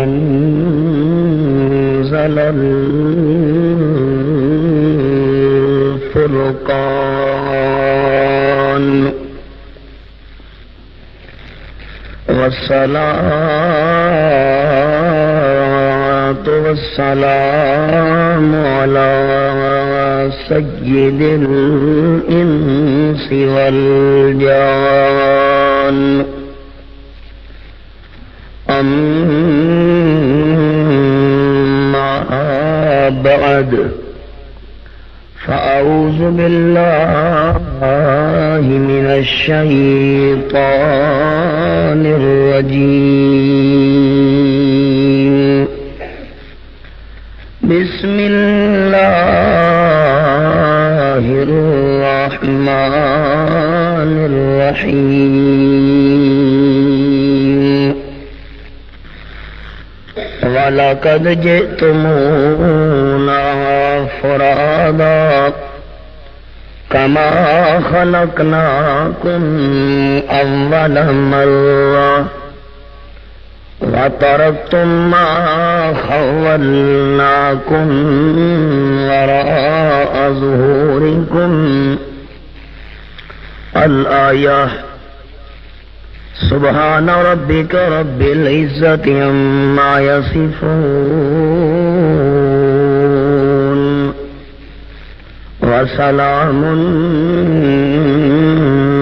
أنزل الفرقان والصلاة والسلام على سيد الإنس والجان أما بعد فأعوذ بالله من الشيطان الرجيم بسم الله الرحمن الرحيم وَلَقَدْ جِئْتُمُونَا فُرَادًا كَمَا خَلَقْنَاكُمْ أَوَّلَ مَرَّةٍ وَتَرَكْتُمْ مَا خَوَّلْنَاكُمْ وَرَاءَ ظُهُورِكُمْ الآية. سبحان ربك رب العزة عما يصفون وسلام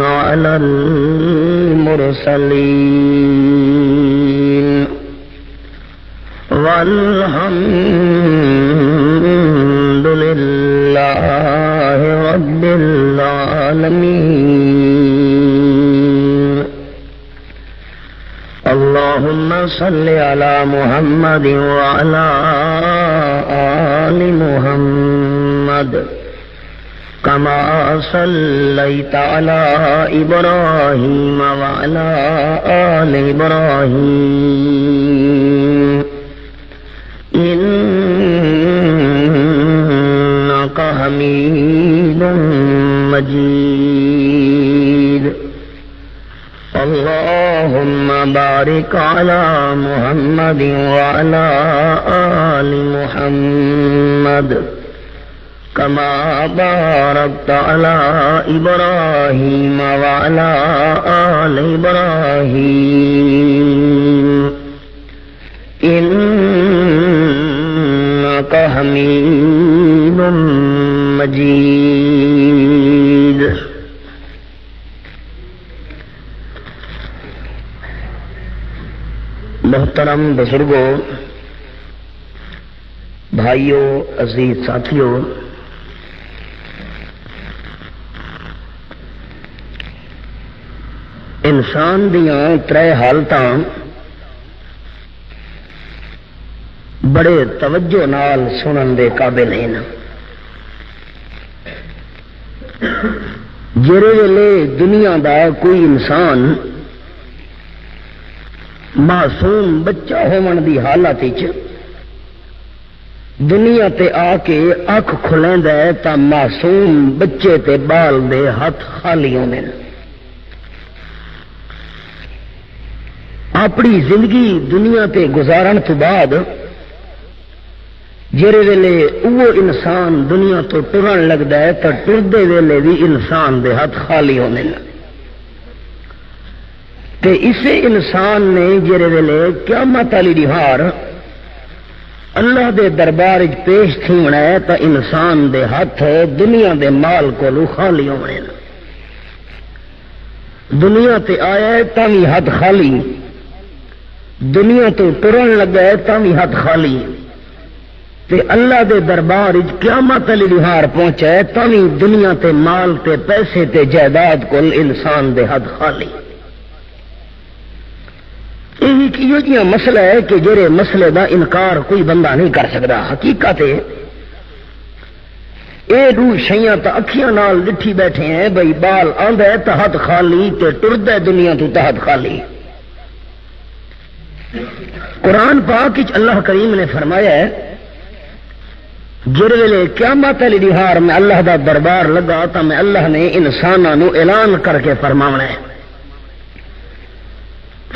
على المرسلين والحمد لله رب العالمين. اللهم صل على محمد وعلى آل محمد كما صليت على إبراهيم وعلى آل إبراهيم إنك حميد مجيد. اللهم بارك على محمد وعلى آل محمد كما باركت على إبراهيم وعلى آل إبراهيم إنك حميد مجيد. محترم بزرگوں، بھائیوں، عزیز ساتھیوں، انسان دیاں ترے حالتاں بڑے توجہ نال سنن دے قابل ہیں. جڑے ویلے دنیا دا کوئی انسان معصوم بچہ ہون دی حالت وچ دنیا تے آ کے اکھ کھلیندا ہے تا معصوم بچے تے بال دے ہاتھ خالی ہوندے نے. اپنی زندگی دنیا تے گزارن تو بعد جڑے ویلے وہ انسان دنیا تو ٹرن لگدا ہے تا ٹردے ویلے بھی انسان دے ہاتھ خالی ہوندے نے. تے اسے انسان نے جڑے ویلے قیامت والی دہاڑ اللہ دے دربار وچ پیش تھیونا ہے تا انسان دے ہاتھ دنیا دے مال کولوں خالی ہونے. دنیا تے آیا ہے تاں وی ہاتھ خالی، دنیا تو ٹرن لگا ہے تاں وی ہاتھ خالی، تے اللہ دے دربار وچ قیامت والی دہاڑ پہنچا ہے تاں وی دنیا تے مال تے پیسے تے جائیداد کول انسان دے ہاتھ خالی. یہ مسئلہ ہے کہ جڑے مسئلے دا انکار کوئی بندہ نہیں کر سکتا. حقیقت ہے اے دو شیاں تا اکھیاں نال ڈٹھی بیٹھے ہیں بھئی بال آندا ہے تا ہاتھ خالی تے ٹردا ہے دنیا تو تا ہاتھ خالی. قرآن پاک وچ اللہ کریم نے فرمایا ہے جڑے ویلے قیامت والی دہاڑ میں اللہ دا دربار لگا تا میں اللہ نے انساناں نو اعلان کر کے فرماونا ہے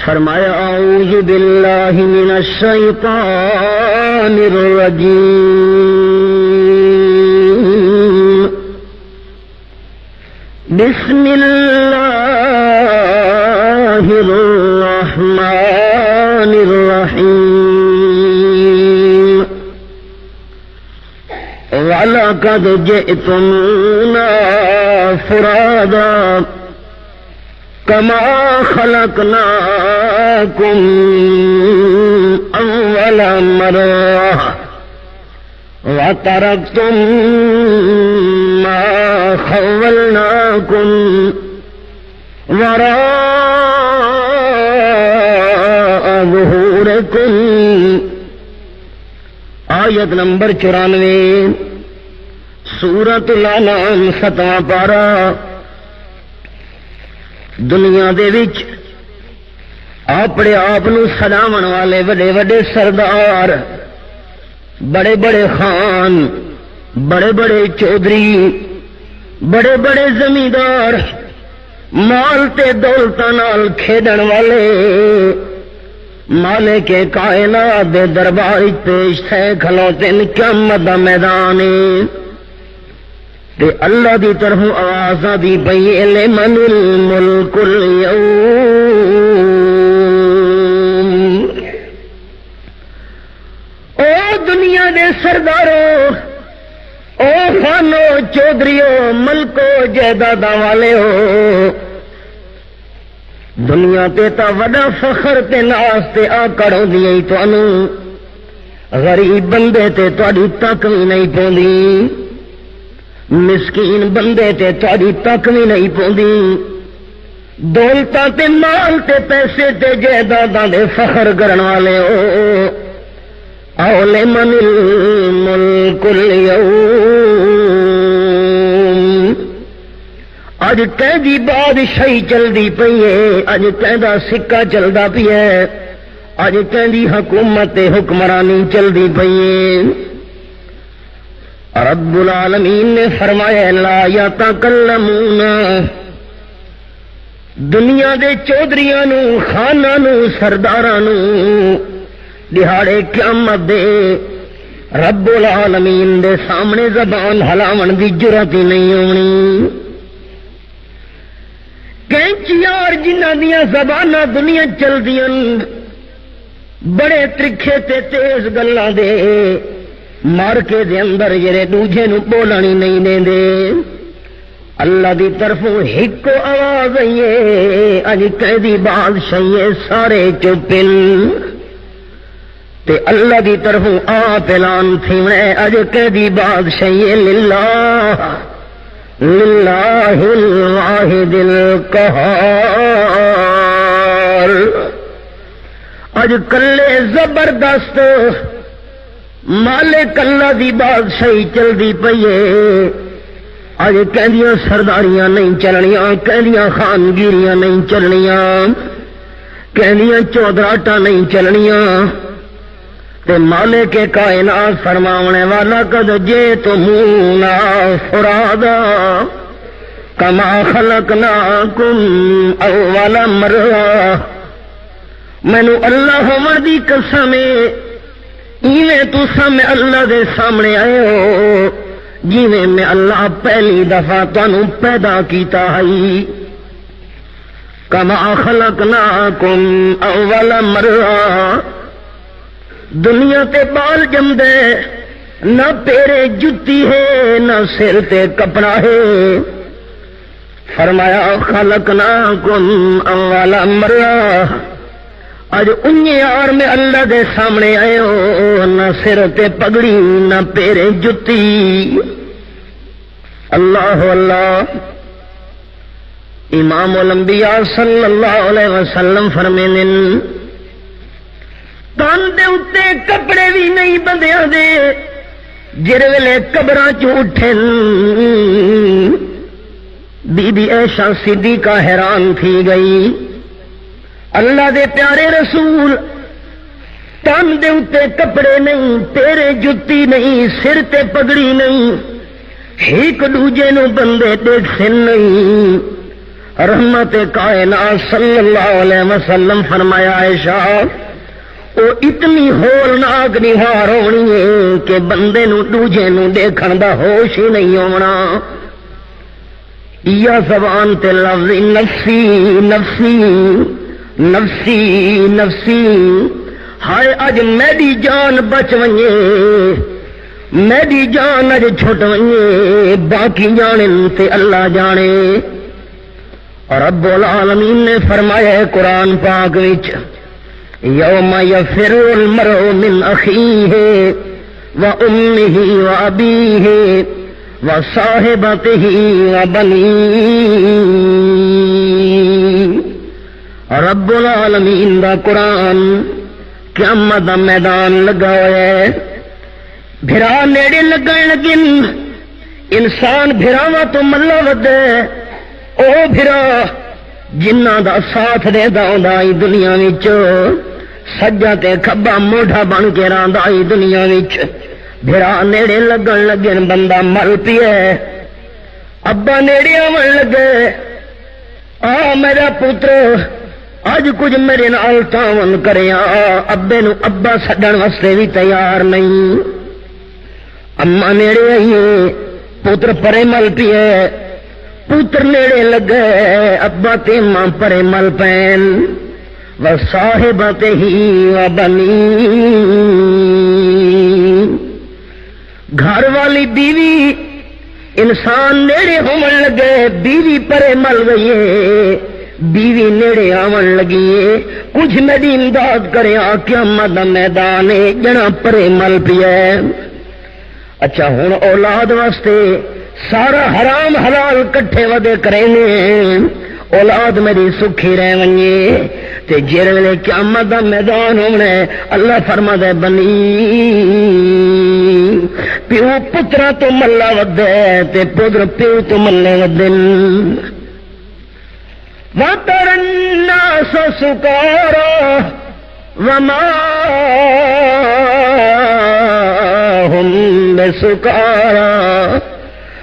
فرمایا اعوذ باللہ من الشیطان الرجیم بسم اللہ الرحمن الرحیم وَلَقَدْ جِئْتُمُونَا فُرَادًا كَمَا خَلَقْنَاكُمْ أَوَّلَ مَرَّةٍ وَتَرَكْتُمْ مَا خَوَّلْنَاكُمْ وَرَاءَ ظُهُورِكُمْ آیت نمبر 94 سورۃ الانعام 7واں پارہ۔ دنیا دے وچ اپنے آپ سلاون والے وڈے وڈے سردار، بڑے بڑے خان، بڑے بڑے چودھری، بڑے بڑے زمیندار، مال تے دولتاں نال کھیڈن والے مالک کائنات دے دربار پیش تھے کھلوتے قیامت دا میدان تے اللہ دی طرف آواز دی پئی لمن الملک اليوم۔ او دنیا دے سرداروں، او خانو چودھریوں، ملکو جائیداداں والے ہو، دنیا تے تا وڈا فخر تے ناز تے آکڑ ہوندی اے تانوں، غریب بندے تے تہاڈی تک وی نہیں پوندی، مسکین بندے تے تہاڈی تک وی نہیں پوندی، دولتاں تے مال تے پیسے تے جائیداداں دے فخر کرن والے ہو، او لمن الملک اليوم۔ اج کہدی بادشاہی چلدی پئی ہے، اج کہدا سکہ چلدا پیا ہے، اج کہدی حکومت حکمرانی چلدی پئی ہے۔ رب العالمین نے فرمایا لا یتکلمون، دنیا دے چودھریاں نو، خاناں نو، سرداراں نو دہاڑے قیامت دے رب العالمین دے سامنے زبان ہلاون دی جرات ہی نہیں ہونی۔ کینچیار جنہ دیا زباناں دنیا چل دیاں بڑے ترکھے تے تیز گلاں دے مارکے دے اندر جڑے دوجے نو بولن ہی نہیں دیندے، اللہ دی طرفوں ہکو آواز آئی ہے اج قیدی بادشاہی سارے چپن تے اللہ دی طرفوں آپ اعلان تھیونے اج قیدی بادشاہی للہ للہ الواحد القہار۔ اج کلے زبردست مالک اللہ دی بادشاہی چل دی پئی ہے، اج کہندیاں سرداریاں نہیں چلنیاں، کہندیاں خانگیریاں نہیں چلنیاں، کہندیاں چودراٹاں نہیں چلنیاں، تے مالک کائنات فرماونے والا قد جئتمونا فرادا کما خلقناکم اول مرہ۔ مینوں اللہ ہون دی قسم ایویں تساں میں اللہ دے سامنے آئے ہو جیویں میں اللہ پہلی دفعہ تانوں پیدا کیتا ہے، کما خلقناکم اول مرہ۔ دنیا تے بال جم دے نہ پیرے جتی ہے نہ سر تے کپڑا ہے، فرمایا خلقناکم اول مرہ۔ اج انیار میں اللہ دے سامنے آئے ہو، نہ سر تے پگڑی نہ پیرے جتی۔ اللہ اللہ۔ امام الانبیاء صلی اللہ علیہ وسلم فرمیندے تن دے اتے کپڑے بھی نہیں بندیاں دے جڑے ویلے قبراں چ اٹھن۔ بی بی عائشہ صدیقہ حیران تھی گئی، اللہ دے پیارے رسول تن دے اتے کپڑے نہیں، پیرے جتی نہیں، سر تے پگڑی نہیں، ایک دوجے نو بندے دیکھ سن نہیں، رحمت کائنات صلی اللہ علیہ وسلم فرمایا عائشہ وہ اتنی ہولناک نہار ہونی ہے کہ بندے نو دوجے نو دیکھن دا ہوش ہی نہیں ہونا. یا زبان تے لفظ نفسی نفسی نفسی نفسی ہائے اج میری جان بچ ونجے میری جان اج چھٹ ونجے باقی جانے تے اللہ جانے. رب العالمین نے فرمایا ہے قرآن پاک وچ یوم یفر المرء من اخیہ وامہ وابیہ وصاحبتہ وبنیہ. رب العالمین دا قرآن قیامت دا میدان لگا ہوا ہے. بھرا نیڑے لگن لگن انسان بھراواں تو ملا ودے او بھرا جنہ دا ساتھ دے دا دنیا وچ سجا تے کھبا موڈھا بن کے راندا دنیا وچ. بھرا نیڑے لگن لگن بندہ مر پیے. ابا نیڑے آون لگے آ میرا پتر اج کچھ میرے نال تعاون کریا. ابے نو ابا سڈن واسطے بھی تیار نہیں. اما نیڑے آئیے پتر پرے مل پیے. پتر نیڑے لگے ابا تے ماں پرے مل پین. وصاحبتہ وبنی گھر والی بیوی انسان نیڑے ہون لگے بیوی پرے مل گئی ہے. بیوی نیڑے آون لگی ہے کچھ میری امداد کرے قیامت دا میدان ہے جنا پرے مل پیا. اچھا ہن اولاد واسطے سارا حرام حلال کٹھے ودے کرینے اولاد میری سکھی رہ ونجے تے جیر ویلے قیامت دا میدان ہونا ہے اللہ فرماتا ہے بنی پیو پترا تو ملا ودے تے پتر پیو تو ملے ودن. وَتَرَ النَّاسَ سُكَارَى وَمَا هُمْ بِسُكَارَى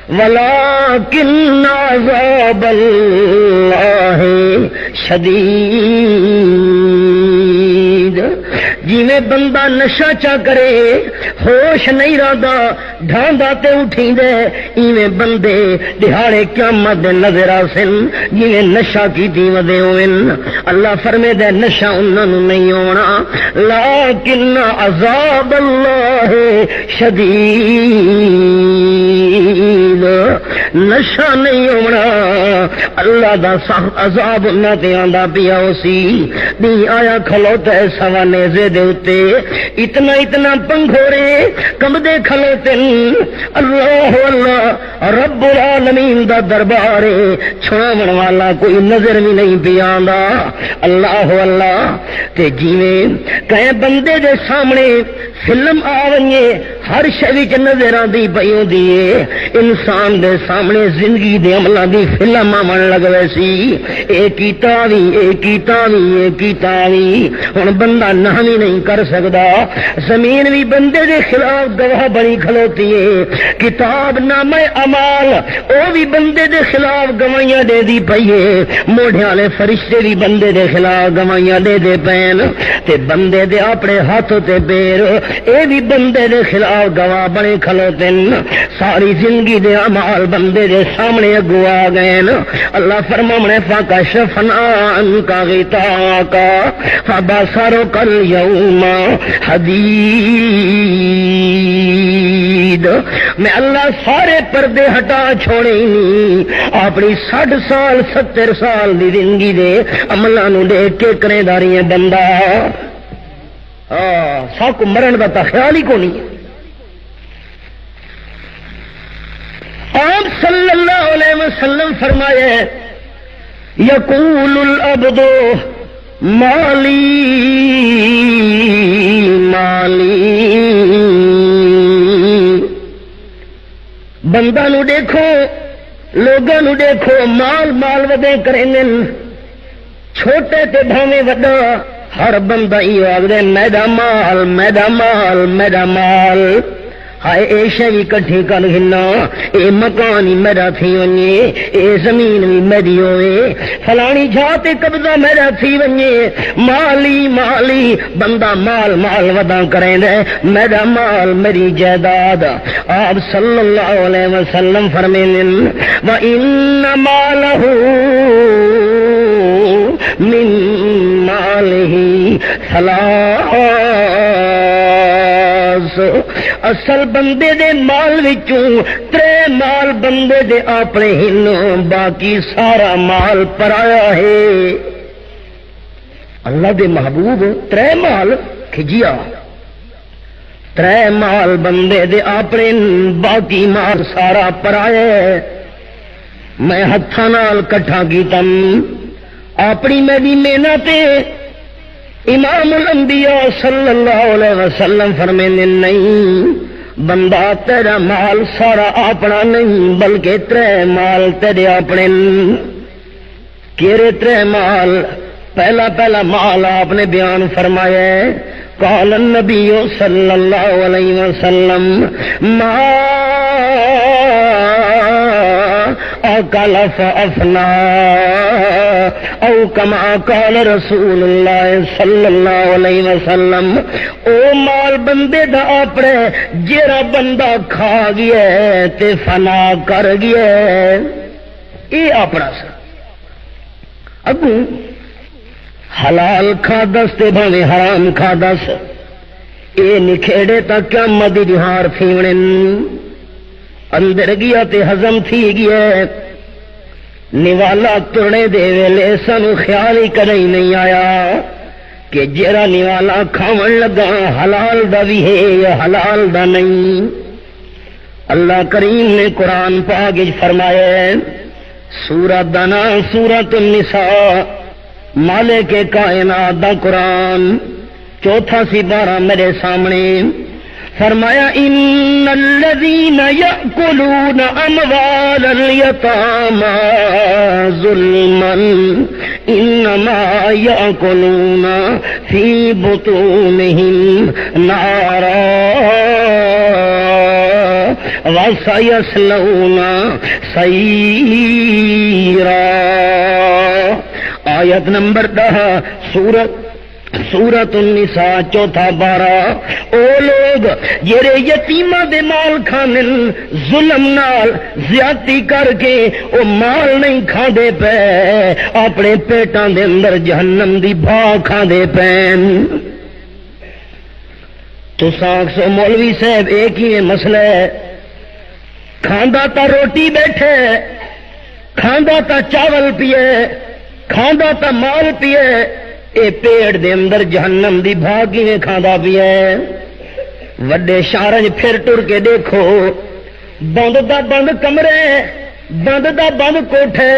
وَلَكِنَّ عَذَابَ اللَّهِ شَدِيدٌ. جیویں بندہ نشہ چا کرے ہوش نہیں رہدا ڈھاندا تے اٹھی دے ایویں بندے دہاڑے قیامت دے نظر آسن جیویں نشہ کیتی ودے ہوئن. اللہ فرمے دے نشہ انہاں نوں نہیں ہونا لیکن عذاب اللہ شدید. نشہ نہیں ہونا اللہ دا سخت عذاب انہاں تے آندا پیا سی. نہیں آیا کھلوتا ہے سوا نیزے دے اتے اتنا اتنا پنگھورے کمدے کھلوتے. اللہ اللہ رب العالمین دا دربار چھڑاون والا کوئی نظر بھی نہیں پیاندا. اللہ اللہ تے جیویں کہیں بندے دے سامنے فلم آونجے ہر شے وچ نظر آندی پئی ہوندی ہے انسان دے سامنے زندگی دے عملاں دی فلم آون لگ ویسی اے کیتا وی اے کیتا وی اے کیتا وی. ہن بندہ نہ بھی نہیں کر سکدا. زمین بھی بندے دے خلاف گواہ بنی کھلوتی ہے. کتاب نامہ اعمال او بھی بندے دے خلاف گواہیاں دے دی پئی ہے. موڑھے والے فرشتے بھی بندے دے خلاف گواہیاں دے دے پین تے بندے دے اپنے ہاتھ تے پیر اے بھی بندے دے خلاف گواہ بنے کھلوتے. ساری زندگی دے اعمال بندے دے سامنے اگو آ گئے. اللہ فرماونے فَكَشَفْنَا عَنْكَ غِطَاءَكَ فَبَصَرُكَ الْيَوْمَ حَدِيدٌ. میں اللہ سارے پردے ہٹا چھوڑے نہیں اپنی 60 سال 70 سال دی زندگی دے عملاں نوں دیکھ کے کرے داری ہے بندہ سب کو مرن کا تو خیال ہی کو نہیں. آپ صلی اللہ علیہ وسلم فرمائے یقول العبد مالی مالی. بندہ نو دیکھو لوگوں نو دیکھو مال مال ودے کریں چھوٹے تے بھاویں وڈا ہر بندہ یہ آخر میرا مال میرا مال میرا مال. ہائے اے شے کٹھی کر گھنا، اے مکان ہی میرا تھی ونجے، اے زمین بھی میری ہوئے، فلانی جھاتے قبضہ میرا تھی ونجے، مالی مالی بندہ مال مال ودا کریں دے، میرا مال میری جائیداد۔ آپ صلی اللہ علیہ وسلم فرمائیں وَإِنَّ مَالَهُ مِن مَالِهِ ثلاث، اصل بندے دے مال وچوں ترے مال بندے دے اپنے ہن، باقی سارا مال پرایا ہے۔ اللہ دے محبوب ترے مال کھجیا، ترے مال بندے دے اپنے، باقی مال سارا پرایا ہے۔ میں ہتھاں نال کٹھا کیتا اپنی میری محنت، امام الانبیاء صلی اللہ علیہ وسلم فرماتے نہیں بندہ تیرا مال سارا اپنا نہیں بلکہ ترے مال تیرے اپنے۔ کیرے ترے مال؟ پہلا مال آپ نے بیان فرمایا ہے، قال النبی صلی اللہ علیہ وسلم ما اکل فافنا، او کما قال رسول اللہ صلی اللہ علیہ وسلم، او مال بندے دا اپنے جیڑا بندہ کھا گیا ہے تے فنا کر گیا ہے، یہ اپنا سا۔ اگوں حلال کھا دس تے بھاویں حرام کھا دس، اے نکھیڑے تا قیامت دی دہار تھیونے، اندر گیا تے ہضم تھی گیا۔ نوالا ترنے دے ویلے سانو خیال ہی کدی نہیں آیا کہ جیڑا نوالا کھاون لگا حلال دا بھی ہے یا حلال دا نہیں۔ اللہ کریم نے قرآن پاک وچ فرمایا ہے، سورۃ دا نام سورۃ النساء، مالک کائنات دا قرآن، چوتھا سپارہ میرے سامنے، فرمایا ان الذین یأکلون اموال الیتامی ظلما انما یأکلون فی بطونہم نارا وسیصلون سعیرا۔ آیت نمبر 10 سورۃ النساء چوتھا بارہ۔ او لوگ جڑے یتیماں دے مال کھانے ظلم نال زیادتی کر کے او مال نہیں کھاندے پے، اپنے پیٹاں دے اندر جہنم دی بھا کھاندے پین۔ تو سو مولوی صاحب ایک ہی مسئلہ ہے، کھاندا تا روٹی بیٹھے، کھاندا تا چاول پیے، کھاندا تا مال پیے، اے پیڑ دے اندر جہنم دی بھاگی میں کھاندا پیا ہے۔ وڈے شہراں پھر ٹر کے دیکھو، بند دا بند کمرے، بند دا بند کوٹھے،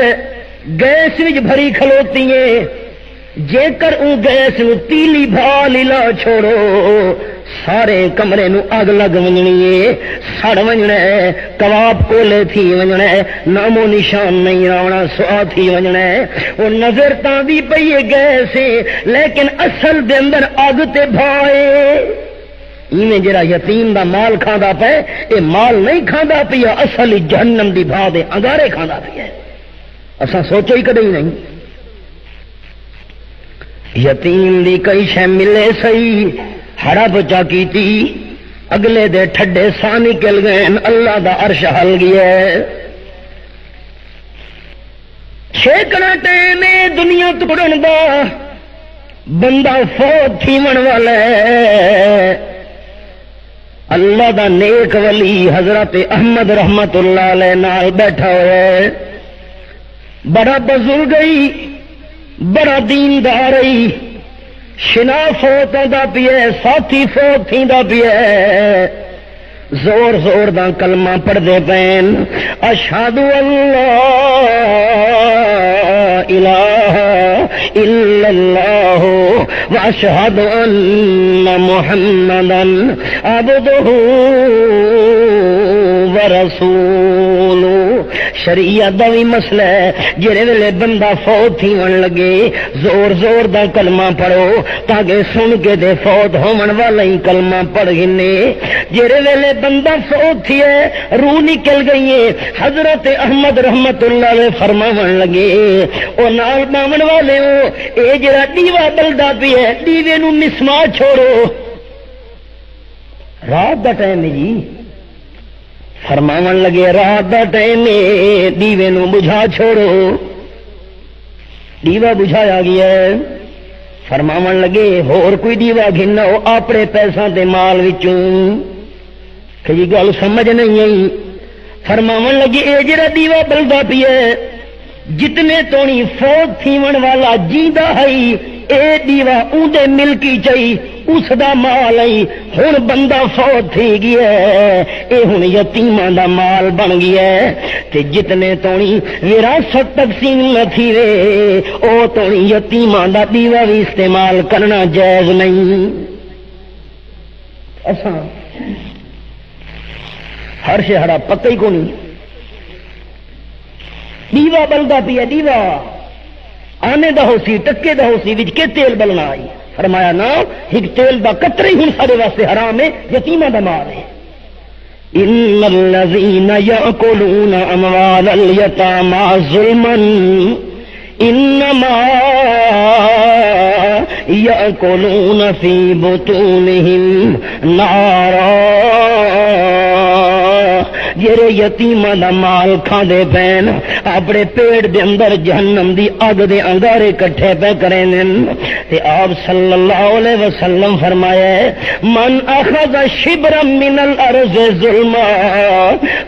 گیس وچ بھری کھلوتی ہیں، جے کر اون گیس نو تیلی بھالی لا چھوڑو، سارے کمرے نو اگ لگ ونجنی ہے، سڑ ونجنا ہے، کباب کولے تھی ونجنا ہے، نام و نشان نہیں آنا، سوا تھی ونجنا ہے۔ وہ نظر تاں بھی پئی گیس لیکن اصل دے اندر اگ تے بھائے۔ ایویں جڑا یتیم دا مال کھاندا پے، اے مال نہیں کھاندا پیا، اصل جہنم دی بھا دے انگارے کھاندا پیا۔ اساں سوچو ہی کدی نہیں، یتیم دی کئی شے ملے صحیح، ہڑپ چا کیتی، اگلے دے ٹھڈے سا نکل گئے، اللہ دا عرش ہل گیا ہے۔ چھیکنا ٹائم دنیا توڑن دا، بندہ فوت تھیون والا ہے۔ اللہ دا نیک ولی حضرت احمد رحمت اللہ علیہ نال بیٹھا ہوا ہے، بڑا بزرگئی، بڑا دیندار، شنا فوت دا پیے، ساتھی فوت تھی دا پیے، زور زور دا کلمہ پڑھ دے پین، اشہد اللہ الہ الا اللہ واشہد ان محمدا عبدہ ورسولہ، شریعت دا بھی مسئلہ ہے، جڑے ویلے بندہ فوت تھیون لگے زور زور دا کلمہ پڑھو تاکہ سن کے دے فوت ہون والا ہی کلمہ پڑھ گنے۔ جڑے ویلے بندہ فوت تھی ہے روح نکل گئی ہے، حضرت احمد رحمت اللہ علیہ فرماون لگے او نال باون والے ہو اے جڑا دیوا بلدا پی ہے دیوے نو مسمار چھوڑو۔ رات دا ٹائم جی فرماون لگے رات دا ٹائم دیوے نو بجھا چھوڑو۔ دیوا بجھایا گیا ہے، فرماون لگے ہور کوئی دیوا گھننا ہو اپنے پیسوں تے مال وچوں کہ جی گل سمجھ نہیں آئی۔ فرماون لگے اے جڑا دیوا بلدا پی ہے جتنے تونی فوت تھیون والا جیندا ہے اے دیوا اودے ملکی چاہی اس دا مال ہے، ہن بندہ فوت تھی گیا ہے اے ہن یتیماں دا مال بن گیا ہے تے جتنے تونی وراثت تقسیم نہ تھی وے او تونی یتیماں دا دیوا بھی استعمال کرنا جائز نہیں۔ اساں ہر شہرا پتہ ہی کو نہیں، دیوا بلدا پیا دیوا آنے دا ہو سی ٹکے دا ہو سی وچ کے تیل بلنا آئی، فرمایا نا ایک تیل دا قطرہ ہی ہن سارے واسطے حرام ہے، یتیماں دا مال ہے۔ ان الذین یاکلون اموال الیتامی ظلما انما یاکلون فی بطونہم نارا، جڑے یتیماں دا مال کھاندے پین اپنے پیٹ دے اندر جہنم دی اگ دے انگارے کٹھے پہ کریں تے آپ صلی اللہ علیہ وسلم فرمایا ہے من اخذ شبرا من الارض ظلما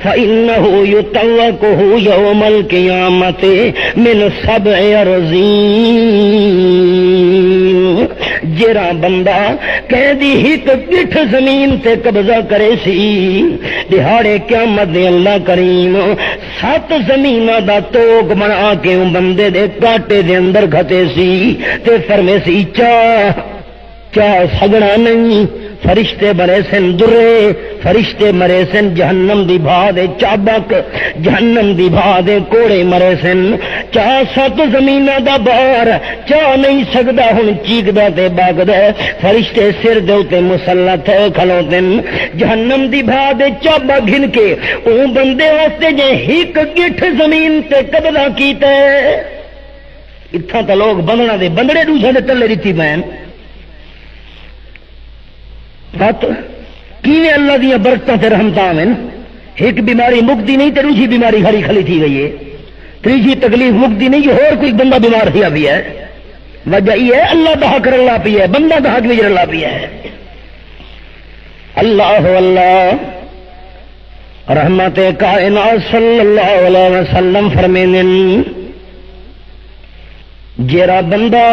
فانه يطوقه يوم القيامه من 7 ارضین۔ جڑا بندہ کہندی ہک گٹھ زمین تے قبضہ کرے سی دہاڑے قیامت دے اللہ کریم 7 زمیناں دا توک بنا کے بندے دے کاٹے دے اندر گھتے سی تے فرمے سی چاہ سگنا نہیں، فرشتے مرے سن درے، فرشتے مرے سن جہنم دی بھا دے چابک، جہنم دی بھا دے کوڑے مرے سن، چاہ 7 زمینہ دا بار چاہ نہیں سکدا ہن چیکدا تے باگدا، فرشتے سر دے تے مسلط کھلوتے جہنم دی بھا دے چابا گھن کے او بندے واسطے جے ہک گٹھ زمین تے قبضہ کیتا ہے۔ اتھاں تے لوگ بندنا دے بندڑے دوسرے دے تلے دتی بہن بات کیویں اللہ دیا برکتاں تے رحمتاں ہیں۔ ایک بیماری مکتی نہیں تے دوسری بیماری کھڑی کھلی تھی گئی ہے، تیسری تکلیف مکتی نہیں کہ اور کوئی بندہ بیمار ہوا بھی ہے، وجہ یہ ہے اللہ دا حق رلا پی ہے، بندہ دا حق بھی رلا پی ہے۔ اللہ اللہ رحمت کائنات صلی اللہ علیہ وسلم فرمیندے جیڑا بندہ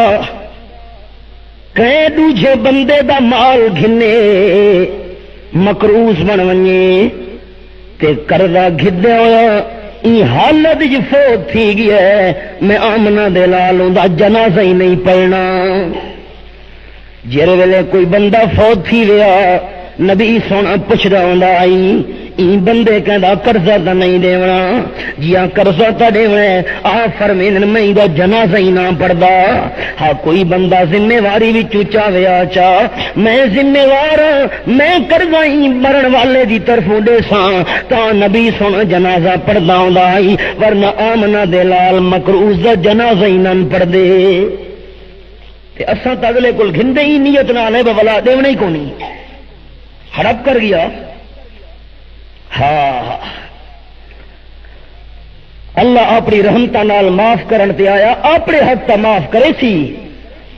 کہیں دوجے بندے دا مال گھنے مقروض بن ونجے تے قرضہ گھدے ہویا ای حالت جو فوت تھی گیا ہے میں آمنہ دے لالوں دا جنازہ ہی نہیں پڑھنا۔ جیرے ویلے کوئی بندہ فوت تھی گیا نبی سونا پوچھدا ہوندا آئی این بندے کہندا قرضہ تا نہیں دیونا جیاں قرضہ تا دیونا آ فرمین میں دا جنازہ ہی نہ پڑدا۔ ہاں کوئی بندہ ذمہ واری وچ چاوے آچا میں ذمہ وار میں قرضہ ہی مرن والے دی طرفوں دے ساں تا نبی سونا جنازہ پڑدا ہوندا آئی ورنہ آمنہ دے لال مقروض دا جنازہ ہی نہ پڑدے تے اساں تا اگلے کول گھندے ہی نیت نال ہے بولا دیونا ہی کونی ہڑپ کر گیا۔ ہاں اللہ اپنی رحمتہ نال معاف کرن تے آیا اپنے حق تا معاف کرے سی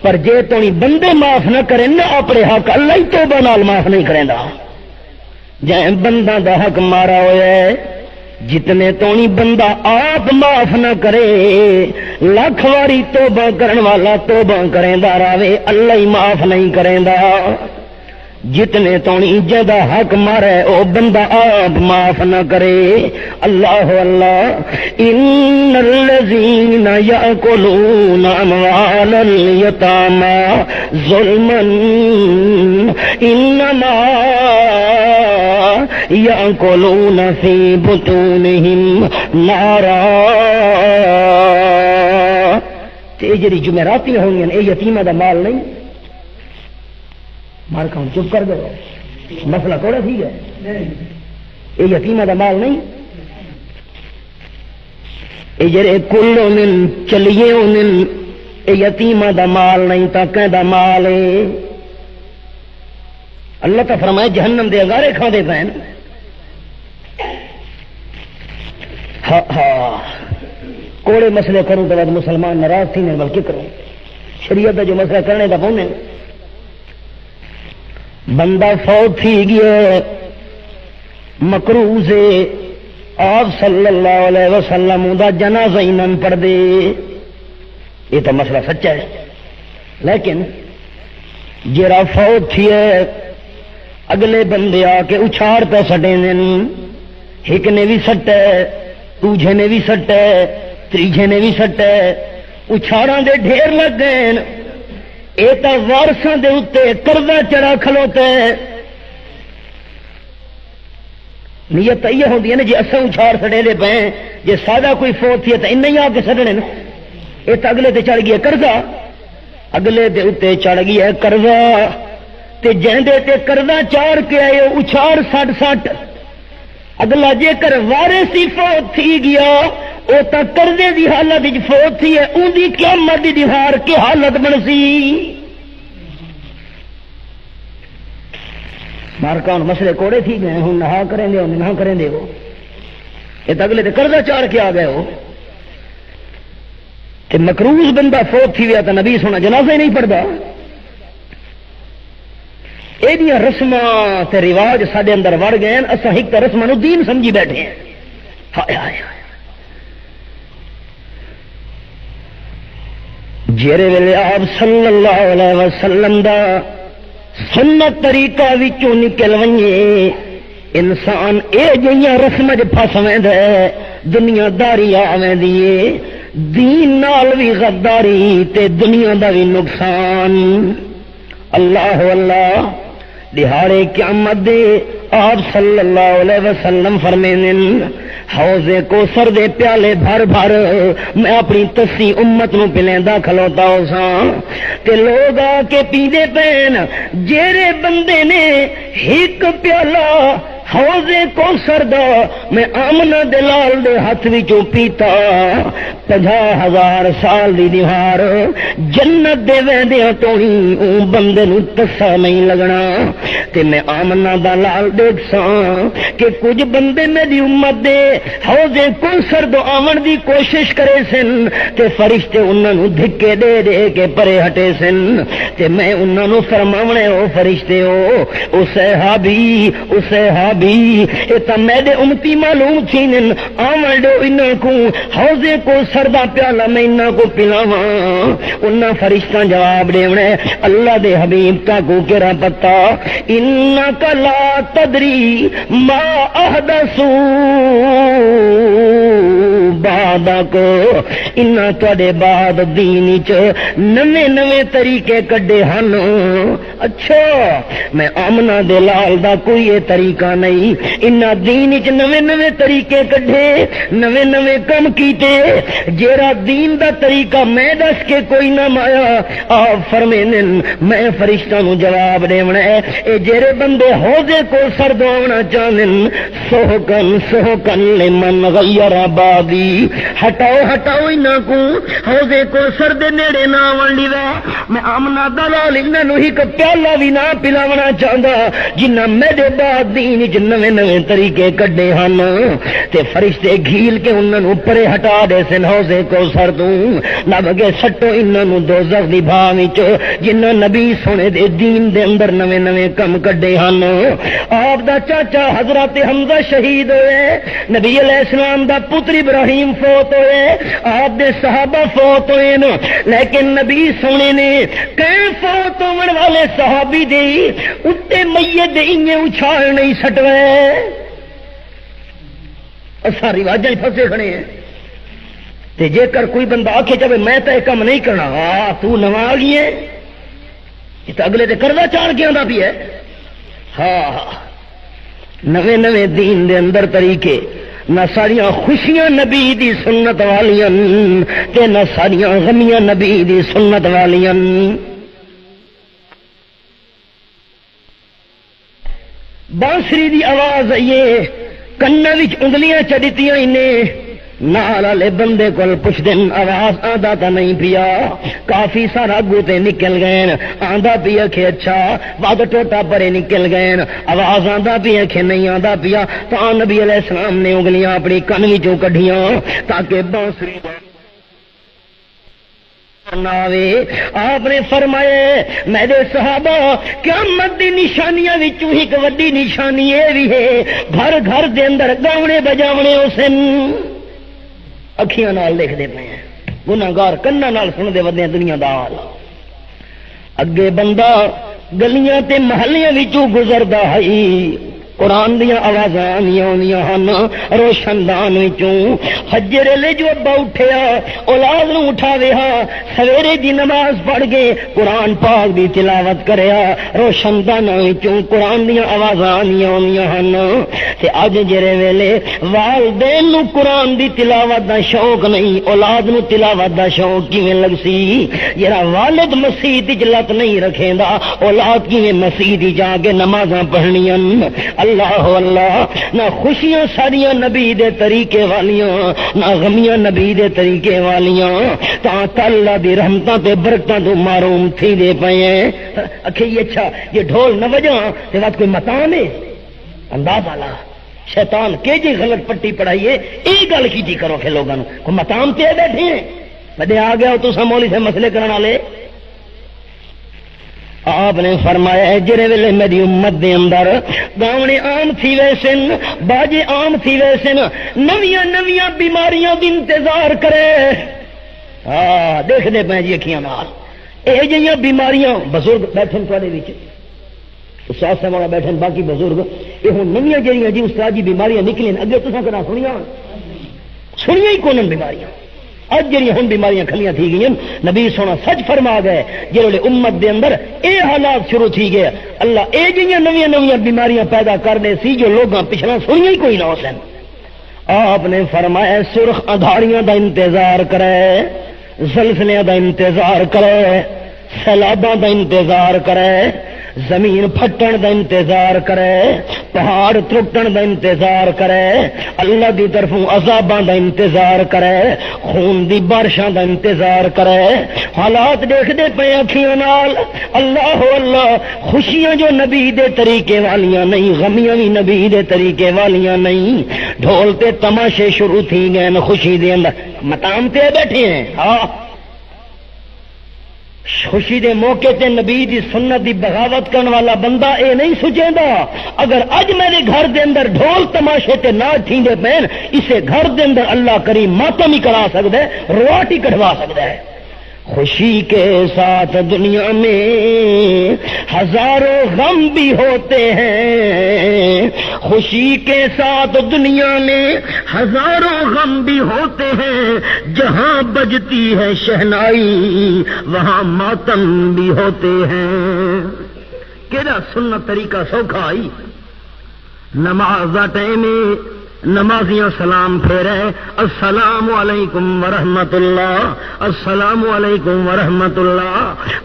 پر جے تونی بندے معاف نہ کرے نہ اپنے حق اللہ ہی توبہ نال معاف نہیں کرے دا۔ جے بندہ دا حق مارا ہویا ہے جتنے تونی بندہ آپ معاف نہ کرے لاکھ واری توبہ کرن والا توبہ کریں دا راوے اللہ ہی معاف نہیں کریں دا۔ جتنے تونی جدا حق مارے او بندہ آپ معاف نہ کرے۔ اللہ اللہ ان الذین یاکلون اموال الیتامی ظلما انما یأکلون فی بطونہم نارا. تے جڑی جمعراتی ہونگی اے یتیمہ دا مال نہیں. مال کھاؤں چپ کر گئے مسئلہ تھوڑا ٹھیک ہے. اے یتیمہ دا مال نہیں. اے جڑے کل انن چلیے انن اے یتیمہ دا مال نہیں تا کہ دا مال ہے. اللہ تا فرمائے جہنم دے انگارے کھا دے پین. کوڑے مسئلے کروں تو بعد مسلمان ناراض تھی نہیں بلکہ کروں شریعت دا جو مسئلہ کرنے دا پونے. بندہ فوت تھی گیا مکروہ سے آپ صلی اللہ علیہ وسلم دا جنازہ ہی نہ پڑھ دے. یہ تو مسئلہ سچا ہے. لیکن جرا فوت تھی ہے اگلے بندے آ کے اچھاڑ پہ سٹے ایک نے بھی سٹے دوجے نے بھی سٹے تیجے نے بھی سٹے اچھاڑاں دے ڈھیر لگ گئے. یہ تو وارساں دے اتنے قرضہ چڑھا کھلوتے. نیت یہ ہوتی ہے نا جی اصل اچھاڑ سڑے دے پے جی سادہ کوئی فوت تھی تو ان ہی آ کے سٹنے نا. یہ تو اگلے تے چڑھ گیا قرضہ اگلے دے اتنے چڑھ گیا قرضہ تے جہندے تے قرضہ چاڑ کے آئے اچھاڑ سٹ سٹ. اگلا جے کر وارثی فوت تھی گیا وہ تو قرضے دی حالت فوت تھی ہے ان دی قیامت دی دیوار کی حالت بنسی. مارکان مسئلے کوڑے تھی گئے ہوں نہا کریں دے نہ کریں دے ہو. یہ تو اگلے تے قرضہ چاڑ کے آ گئے ہو. تے مکروز بندہ فوت تھی گیا تو نبی سونا جنازہ ہی نہیں پڑھتا. یہ رسم تے رواج سارے اندر وڑ گئے ہیں. اصا ایک تو رسم دین سمجھی بیٹھے ہیں. ہائے ہائے جیرے ویلے آپ صلی اللہ علیہ وسلم دا سنت طریقہ وچوں نکل ونجے انسان اے جیاں رسم پھس ویندا ہے دنیا داری آویندی ہے. دین نال بھی غداری تے دنیا دا بھی نقصان. اللہ اللہ دہاڑے قیامت دے آپ صلی اللہ علیہ وسلم فرمیندے حوضے کو سر دے پیالے بھر بھر میں اپنی تسی امت نو پلیندا کھلوتا ہو ساں تے لوگ آ کے پیندے پین. جیڑے بندے نے ایک پیالہ حوضے کو سردا میں آمنہ دلال دے ہاتھ وچوں پیتا 50,000 سال دی دیوار جنت دے ویندیاں تو ہی اون بندے نو تسا نہیں لگنا. تے میں آمنہ دلال دیکھ ساں کہ کچھ بندے میری امت دے حوضے کو سرد آمن دی کوشش کرے سن تے فرشتے انہاں نو دھکے دے دے کے پرے ہٹے سن. تے میں انہاں نو فرماونے او فرشتے او صحابی او صحابی اے تا میرے امتی معلوم تھینن آمن دو انہاں کو حوضے کو سردا پیالہ میں انہاں کو پلاواں. انہاں فرشتاں جواب دیونے اللہ دے حبیب تا کو کیرا پتا انکا لا تدری ما احدثو بعدک انہاں تواڈے بعد دین وچ نویں نویں طریقے کڈے ہن. اچھا میں آمنہ دے لال دا کوئی یہ طریقہ نہیں. انہاں دین وچ نویں نویں طریقے کڈے نویں نویں کم کیتے. جیڑا دین دا طریقہ میں دس کے کوئی نہ مایا آپ فرمینن میں فرشتاں نو جواب دیونا ہے اے جیڑے بندے حوضے کو سردونا چاہن سوکن سوکن لمن غیر آبادی ہٹاؤ ہٹاؤ انہاں کو حوضے کو سردے نیڑے نہ آون دیوا. میں آمنہ دلال انہاں نو ہک پیالہ بھی نہ پلاونا چاہندا جنہاں میرے بعد دین وچ نویں نویں طریقے کڈے ہن. تے فرشتے گھیل کے انہاں نو پرے ہٹا دے سن حوضے کو سردوں لب کے سٹو انہاں نو دوزخ دی بھا وچ جنہاں نبی سونے دے دین دے اندر نویں نویں کم کڈے ہن. آپ دا چاچا حضرت حمزہ شہید ہوئے. نبی علیہ السلام دا پتر ابراہیم فوت ہوئے. آپ دے صحابہ فوت ہوئے نا لیکن نبی سونے نے کئی فوت ہون والے صحابی دی اتے میت انہیں اچھال نہیں سٹوے. اساں رواجاں پھسے کھڑے ہیں. تے جے کر کوئی بندہ آکھے جب میں تے کم نہیں کرنا تو نواں آ گئی ہے یہ تو اگلے تے قرضہ چاڑ کے آندا پی ہے. ہاں نوے نوے دین دے اندر طریقے، نہ ساریاں خوشیاں نبی دی سنت والیاں تے نہ ساریاں غمیاں نبی دی سنت والیاں۔ بانسری دی آواز آئیے، کنا وچ انگلیاں چڑھتیاں انہیں، نال والے بندے کول پوچھ دین آواز آندا تا نہیں پیا، کافی سارا اگو تے نکل گئے، آندا پیا کہ اچھا، بعد ٹوٹا پرے نکل گئے، آواز آندا پیا کہ نہیں آندا پیا، تا نبی علیہ السلام نے انگلیاں اپنی کن وچوں کڈھیاں تاکہ بانسری آپ نے فرمائے میرے صحابہ قیامت دی نشانیاں وچوں ایک وڈی نشانی یہ بھی ہے، گھر گھر دے اندر گاونے بجاونے اسن اکھیاں نال دیکھدے پے ہیں، گناہگار کنا نال سن دے ودے دنیا دا حال۔ اگے بندہ گلیاں تے محلیاں وچوں گزردا ہے، قرآن دیا آوازاں آنیاں ہن روشن دان وچوں، حجرے لے جو ابا اٹھیا اولاد نو اٹھاوے ہاں، سویرے دی نماز پڑھ گئے قرآن پاک دی تلاوت کریا، روشن دان وچوں قرآن دیا آوازاں آنیاں ہن۔ تے اج جڑے ویلے والدین نو قرآن دی تلاوت دا شوق نہیں، اولاد نو تلاوت دا شوق کیویں لگ سی؟ جڑا والد مسجد وچ لت نہیں رکھیندا، اولاد کیویں مسجد جا کے نمازاں پڑھنیاں؟ اللہ اللہ، نہ خوشیاں ساریاں نبی دے طریقے والیاں، نہ غمیاں نبی دے طریقے والیاں، تا اللہ دی رحمتاں تے برکتاں تو محروم تھی دے پئے ہیں۔ اکھے اچھا یہ ڈھول نہ وجاں تے وقت کوئی مقام ہے؟ انداز والا شیطان کہ جی غلط پٹی پڑھائیے، یہ گل کی کرو کہ لوگوں کوئی مقام تے بیٹھے ہیں، بڑے آ گیا تو مولوی سے مسئلے کرنے والے۔ آپ نے فرمایا جڑے ویلے میری امت دے اندر گاونے عام تھی ویسن، باجے عام تھی ویسن، نویاں نویاں بیماریاں دی انتظار کرے، دیکھ دے پہ جی اکھیاں نال یہ جہاں بیماریاں، بزرگ بیٹھے تھوڑے وچ استاد صاحب والا بیٹھے باقی بزرگ، یہ ہوں نویاں جہاں جی استاد جی بیماریاں نکلیں، اگے تساں کنا سنیا ہی کون بیماریاں، اج جہاں ہوں بیماریاں کھلیاں تھی گئی، نبی سونا سچ فرما گئے جی امت دے اندر اے حالات شروع تھی گئے، اللہ اے جہاں نویاں نویاں بیماریاں پیدا کرنے سی جو لوگاں پچھلا سنیا ہی کوئی نہ ہو سن۔ آپ نے فرمایا سرخ اندھاریاں دا انتظار کرے، زلزلیاں دا انتظار کرے، سیلاباں دا انتظار کرے، زمین پھٹن دا انتظار کرے، پہاڑ ٹوٹن دا انتظار کرے، اللہ دی طرفوں عذاباں دا انتظار کرے، خون دی بارشاں دا انتظار کرے، حالات دیکھدے پے اکھیاں نال۔ اللہ اللہ، خوشیاں جو نبی دے طریقے والیاں نہیں، غمیاں بھی نبی دے طریقے والیاں نہیں، ڈھول تے تماشے شروع تھی گئے خوشی دے اندر، مقام تے بیٹھے ہیں۔ ہاں خوشی دے موقع تے نبی دی سنت دی بغاوت کرنے والا بندہ اے نہیں سوچیندا اگر اج میرے گھر دے اندر ڈھول تماشے تے نہ تھیندے پین، اسے گھر دے اندر اللہ کریم ماتم ہی کرا سکدا ہے، رواٹی کٹوا سکدا ہے۔ خوشی کے ساتھ دنیا میں ہزاروں غم بھی ہوتے ہیں، خوشی کے ساتھ دنیا میں ہزاروں غم بھی ہوتے ہیں، جہاں بجتی ہے شہنائی وہاں ماتم بھی ہوتے ہیں۔ کیڑا سنت طریقہ سوکھا آئی، نماز دا ٹائم نمازیاں سلام پھیرے، السلام علیکم ورحمت اللہ، السلام علیکم ورحمت اللہ،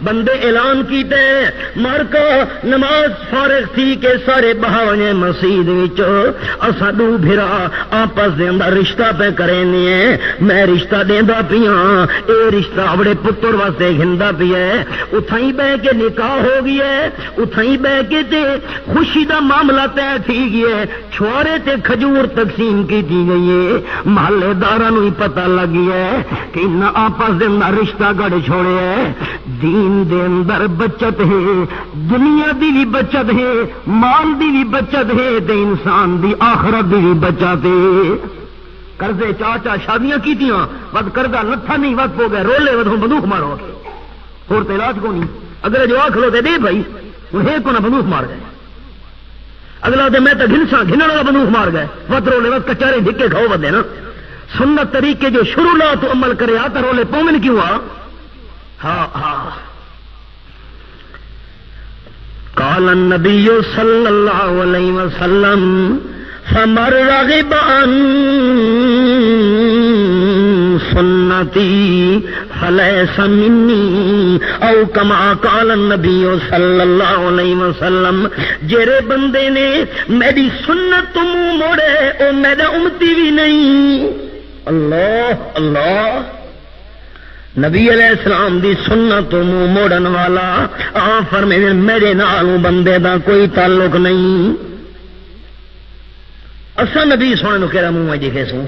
بندے اعلان کیتے مارکا نماز فارغ تھی کہ سارے بہاونے مسجد وچ اساں دو بھرا آپس دے اندر رشتہ پہ کرنے ہیں، میں رشتہ دیندا پیاں، اے رشتہ اپنے پتر واسطے گھندا پیا ہے، اتھائی بہ کے نکاح ہو گیا ہے، اتھائی بہ کے تے خوشی دا معاملہ طے تھی گیا ہے، چھوارے تے کھجور تقسیم کی گئی ہے، محلے داراں نوں ہی پتہ لگ گیا ہے کہ نہ آپس دے اندر رشتہ گڑ چھوڑے ہے، دین دے اندر بچت ہے، دنیا دی بھی بچت ہے، مال دی بھی بچت ہے، تے انسان دی آخرت دی بھی بچت ہے۔ قرضے چاچا شادیاں کیتیاں ود قرضہ لتھا نہیں ود پو گئے رولے ود ہوں بندوق مارو اور تے علاج کو نہیں، اگر جو آکھ لو تے دے بھائی وہ ایک کو نہ بندوق مار گئے، اگلا دے میں تو گھنسا گھننے والا بندوق مار گئے وت رولے وت کچارے دھکے کھاؤ بدے نا۔ سنت طریقے جو شروع لا تو عمل کرے آتا رولے پومن کیوں آ؟ ہاں ہاں قال النبی صلی اللہ علیہ وسلم فمن رغب عن سنتی فلیس منی او کما قال النبی صلی اللہ علیہ وسلم جڑے بندے نے میری سنت تو منہ موڑے او میرا امتی بھی نہیں. اللہ اللہ نبی علیہ السلام دی سنت تو منہ موڑن والا آ فرمائے میرے نال بندے دا کوئی تعلق نہیں. اسا نبی سونے نو کہڑا منہ جکھے سو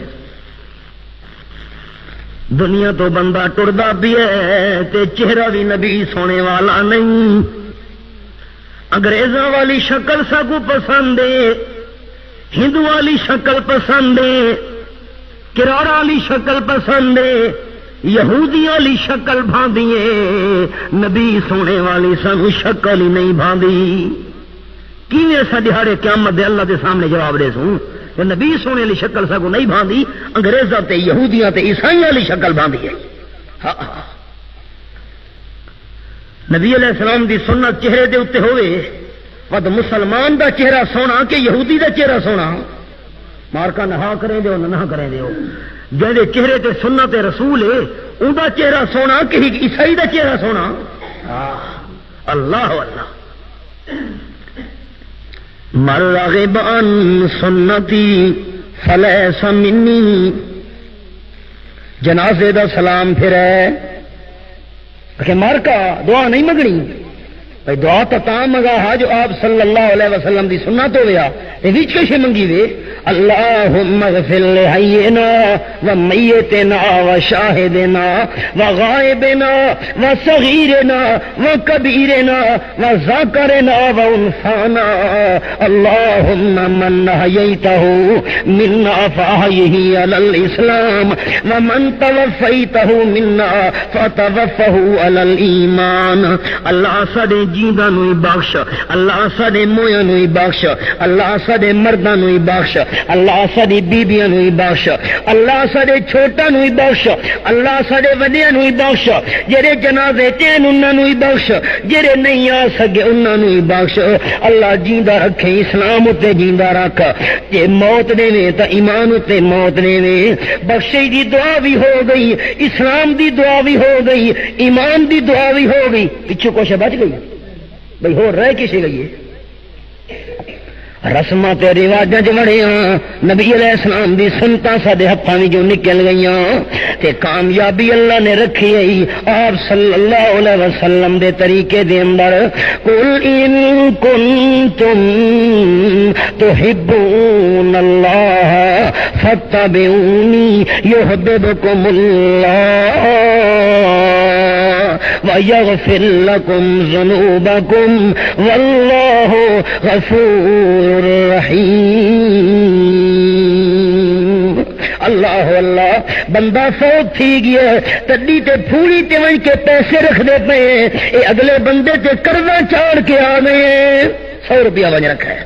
دنیا تو بندہ ٹردا بھی ہے تے چہرہ بھی نبی سونے والا نہیں. انگریزاں والی شکل ساکو پسند ہے، ہندو والی شکل پسند ہے، کراڑا والی شکل پسند ہے، یہودی والی شکل بھاندی ہے، نبی سونے والی سانو شکل ہی نہیں بھاندی. کیویں سا دہاڑے قیامت دے اللہ دے سامنے جواب دے سوں کہ نبی سونے والی شکل ساکو نہیں بھاندی، انگریزاں تے یہودیاں تے عیسائیاں والی شکل بھاندی ہے. نبی علیہ السلام دی سنت چہرے دے اتے ہوئے ود مسلمان دا چہرہ سونا کہ یہودی دا چہرہ سونا مارکا نہا کریں دیو نہ کریں دیو جہاں چہرے تے سنت رسول ہے ان دا چہرہ سونا کہ عیسائی دا چہرہ سونا. اللہ اللہ من رغب عن سنتی فلیس منی. جنازے دا سلام پھر ہے کہ مارکا دعا نہیں منگنی بھائی دعا تو منگا ہا جو آپ صلی اللہ علیہ وسلم دی سنت ہو گیا وچ کیسے منگی وے اللہم اغفر لحینا ومیتنا وشاہدنا وغائبنا وصغیرنا وکبیرنا وذاکرنا وانثانا اللہم من حییتہ منا فاحیہ علی الاسلام ومن توفیتہ منا فتوفہ علی الایمان. اللہ ساڈے جینداں نوں بخش، اللہ ساڈے مویاں نوں بخش، اللہ ساڈے مرداں نوں بخش، اللہ ساڈی بیبیاں نوں بخش، اللہ ساڈے چھوٹاں نوں بخش، اللہ ساڈے وڈیاں نوں بخش، جڑے جنازے تے انہاں نوں بخش، جڑے نہیں آ سکے انہاں نوں بخش. اللہ جیندا رکھے، اسلام تے جیندا رکھ، جے موت دے تے ایمان تے موت دے. بخشش دی دعا بھی ہو گئی، اسلام دی دعا بھی ہو گئی، ایمان دی دعا بھی ہو گئی. پچھو کچھ بچ گئی بھئی ہو رہ کسے گئی رسماں تے رواجاں چ بڑے نبی علیہ السلام دی سنتاں ساڈے ہتھاں وچوں نکل گئیاں تے کامیابی اللہ نے رکھی ہے آپ صلی اللہ علیہ وسلم دے طریقے دے اندر. قل ان کنتم تحبون اللہ فاتبعونی یحببکم اللہ وَيَغْفِرْ لَكُمْ ذُنُوبَكُمْ وَاللَّهُ غَفُورٌ رَحِيمٌ. اللہ اللہ بندہ فوت تھی گیا تڈی تے پھوڑی تے ون کے پیسے رکھ دے پے اے اگلے بندے تے قرضہ چاڑ کے آ گئے 100 روپیہ ون رکھا ہے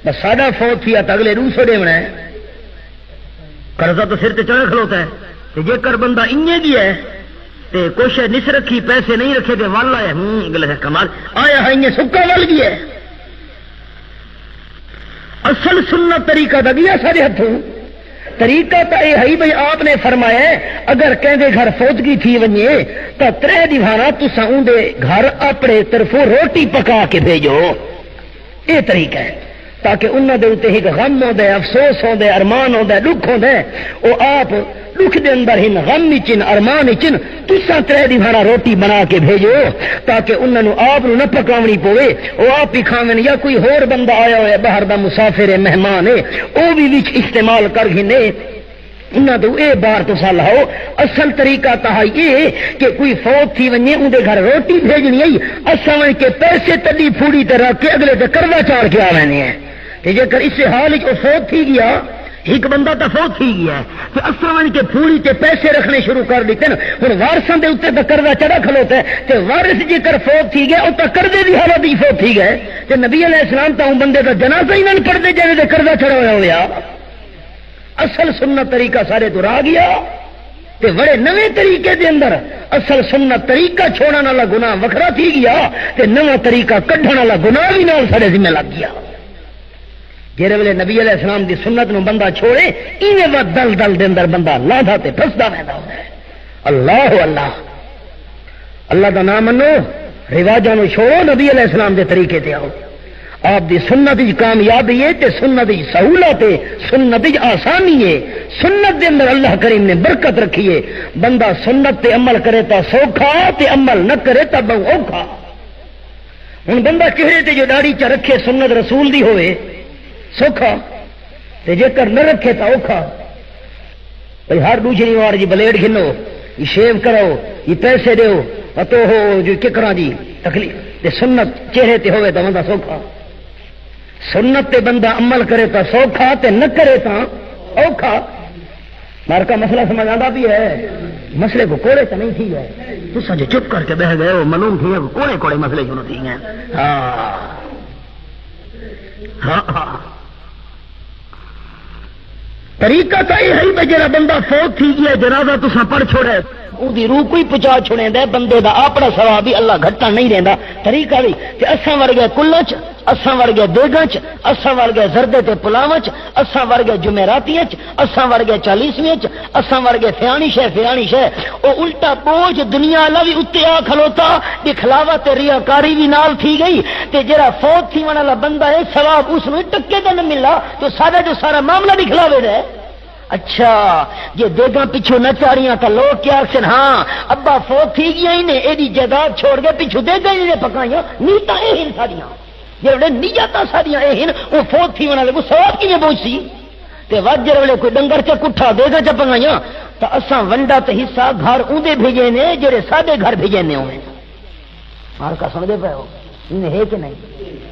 بس ساڈا فوت تھیا تے اگلے 200 دیونا ہے. قرضہ تو سر تے چڑھ کھلوتا ہے تے جے کر بندہ انجے گیا ہے کوشش نس رکھی پیسے نہیں رکھے تو ول آیا اگلے کمال آیا ہے سکا ول گیا. اصل سنت طریقہ دا گیا سارے ہاتھوں. طریقہ تو یہ ہے بھائی آپ نے فرمایا اگر کہیں گھر فوتگی تھی ونجے تو 3 دیوارا تسا اندے گھر اپنے طرفوں روٹی پکا کے بھیجو. یہ طریقہ ہے تاکہ انہوں دے اتنے ایک غم ہوتا ہے، افسوس ہوتا ہے، ارمان ہوتا ہے، دکھ ہوتا ہے. وہ آپ دکھ دے اندر ہن غم چن ارمان چن تسا 3 دیوارا روٹی بنا کے بھیجو تاکہ انہوں نے آپ نہ پکاونی پوے. وہ آپ ہی کھاویں یا کوئی ہور بندہ آیا ہوا ہے باہر دا مسافر ہے مہمان ہے وہ بھی وچ استعمال کر گھنے انہاں تو اے بار تو سال لاؤ. اصل طریقہ تھا یہ کہ کوئی فوت تھی ونجے اندے گھر روٹی بھیجنی ہے اساں ون کے پیسے تڈی پھوڑی تے رکھ کے اگلے تے قرضہ چاڑ کے آویں ہے کہ جے کر اس حال وچ فوت تھی گیا ایک بندہ تو فوت تھی گیا ہے تو اساں کے پھوڑی تے پیسے رکھنے شروع کر دیتے نا. ہن وارثاں دے اوتے تے قرضہ چڑھا کھلوتا ہے تے وارث جے کر فوت تھی گیا او تے قرضے دی حالت وچ فوت تھی گئے تے نبی علیہ السلام تا بندے دا جنازہ ہی نہ پڑھدے جے قرضہ چڑھا ہویا. اصل سنت طریقہ سارے تو راہ گیا. تے بڑے نویں طریقے دے اندر اصل سنت طریقہ چھوڑن والا گناہ وکھرا تھی گیا تے نواں طریقہ کڈھن والا گناہ بھی نال سارے ذمہ لگ گیا. جہے ویلے نبی علیہ السلام دی سنت نو بندہ چھوڑے ایویں وا دل دل دے اندر بندہ لاہدا تے پھسدا رہندا ہوندا ہے. اللہ اللہ اللہ دا نام منو، رواجاں نو چھوڑو، نبی علیہ السلام دے طریقے تے آؤ. آپ دی سنت دی کامیابی ہے تے سنت دی سہولت ہے، سنت دی آسانی ہے. سنت دے اندر اللہ کریم نے برکت رکھی ہے. بندہ سنت تے عمل کرے تا سوکھا تے عمل نہ کرے تا بہت اوکھا. ہن بندہ چہرے تے جو داڑھی چ رکھے سنت رسول دی ہوئے سوکھا تے جے کر نہ رکھے تا اوکھا. بھئی ہر دوسری وار جی بلیڈ گھنو، یہ شیو کرو، یہ پیسے دیو، تو ہو جو ککراں جی تکلیف تے سنت چہرے تے ہوئے تا بندہ سوکھا. سنت تے بندہ عمل کرے تا سوکھا تے نہ کرے تا اوکھا. مار کا مسئلہ سمجھ آتا بھی ہے، مسئلے کو کوڑے تو نہیں تھی ہے. تو سج چپ کر کے بہ گئے ہو، معلوم تھی ہے کوڑے کوڑے مسئلے شروع تھی ہیں. ہاں طریقہ تو یہ ہے جڑا بندہ فوت تھی گیا جنازہ تسا پڑھ چھوڑے دی روح کوئی پچا چھوڑے دے بندے دا اپنا ثواب بھی اللہ گھٹا نہیں رہندا. طریقہ بھی تے اساں ور گئے کلاں چ، اساں ور گئے دیگاں چ، اساں ور گئے زردے تے پلاواں چ، اساں ور گئے جمعراتیاں چ، اساں ور گئے 40ویں چ، اساں ور گئے فیانی شے او الٹا بوجھ دنیا والا بھی اوتے آ کھلوتا، دکھلاوا تے ریاکاری بھی نال تھی گئی. تے جڑا فوت تھی والا بندہ ہے ثواب اس نوں ٹکے تے نہ ملا تو سارا جو سارا معاملہ دکھلاوے دے. اچھا یہ دیگاں پیچھو نہ چاریاں تو لوگ کیا آخر ہاں ابا فوت تھی گیا ہی نے ایڈی جائیداد چھوڑ گئے پیچھو دیگاں ہی نے پکائیاں نیتا اے ہن ساریاں جڑے نیتا ساریاں اے ہن وہ فوت تھی والا کو ثواب کیویں پہنچی تے وجر ویلے کوئی ڈنگر چ کٹھا دیگاں چ پکائیاں تو اساں ونڈا تے حصہ گھر اوندے بھیجے نے جڑے ساڈے گھر بھیجے نے ہوئے. مار کا سمجھدے پئے ہو ہے کہ نہیں؟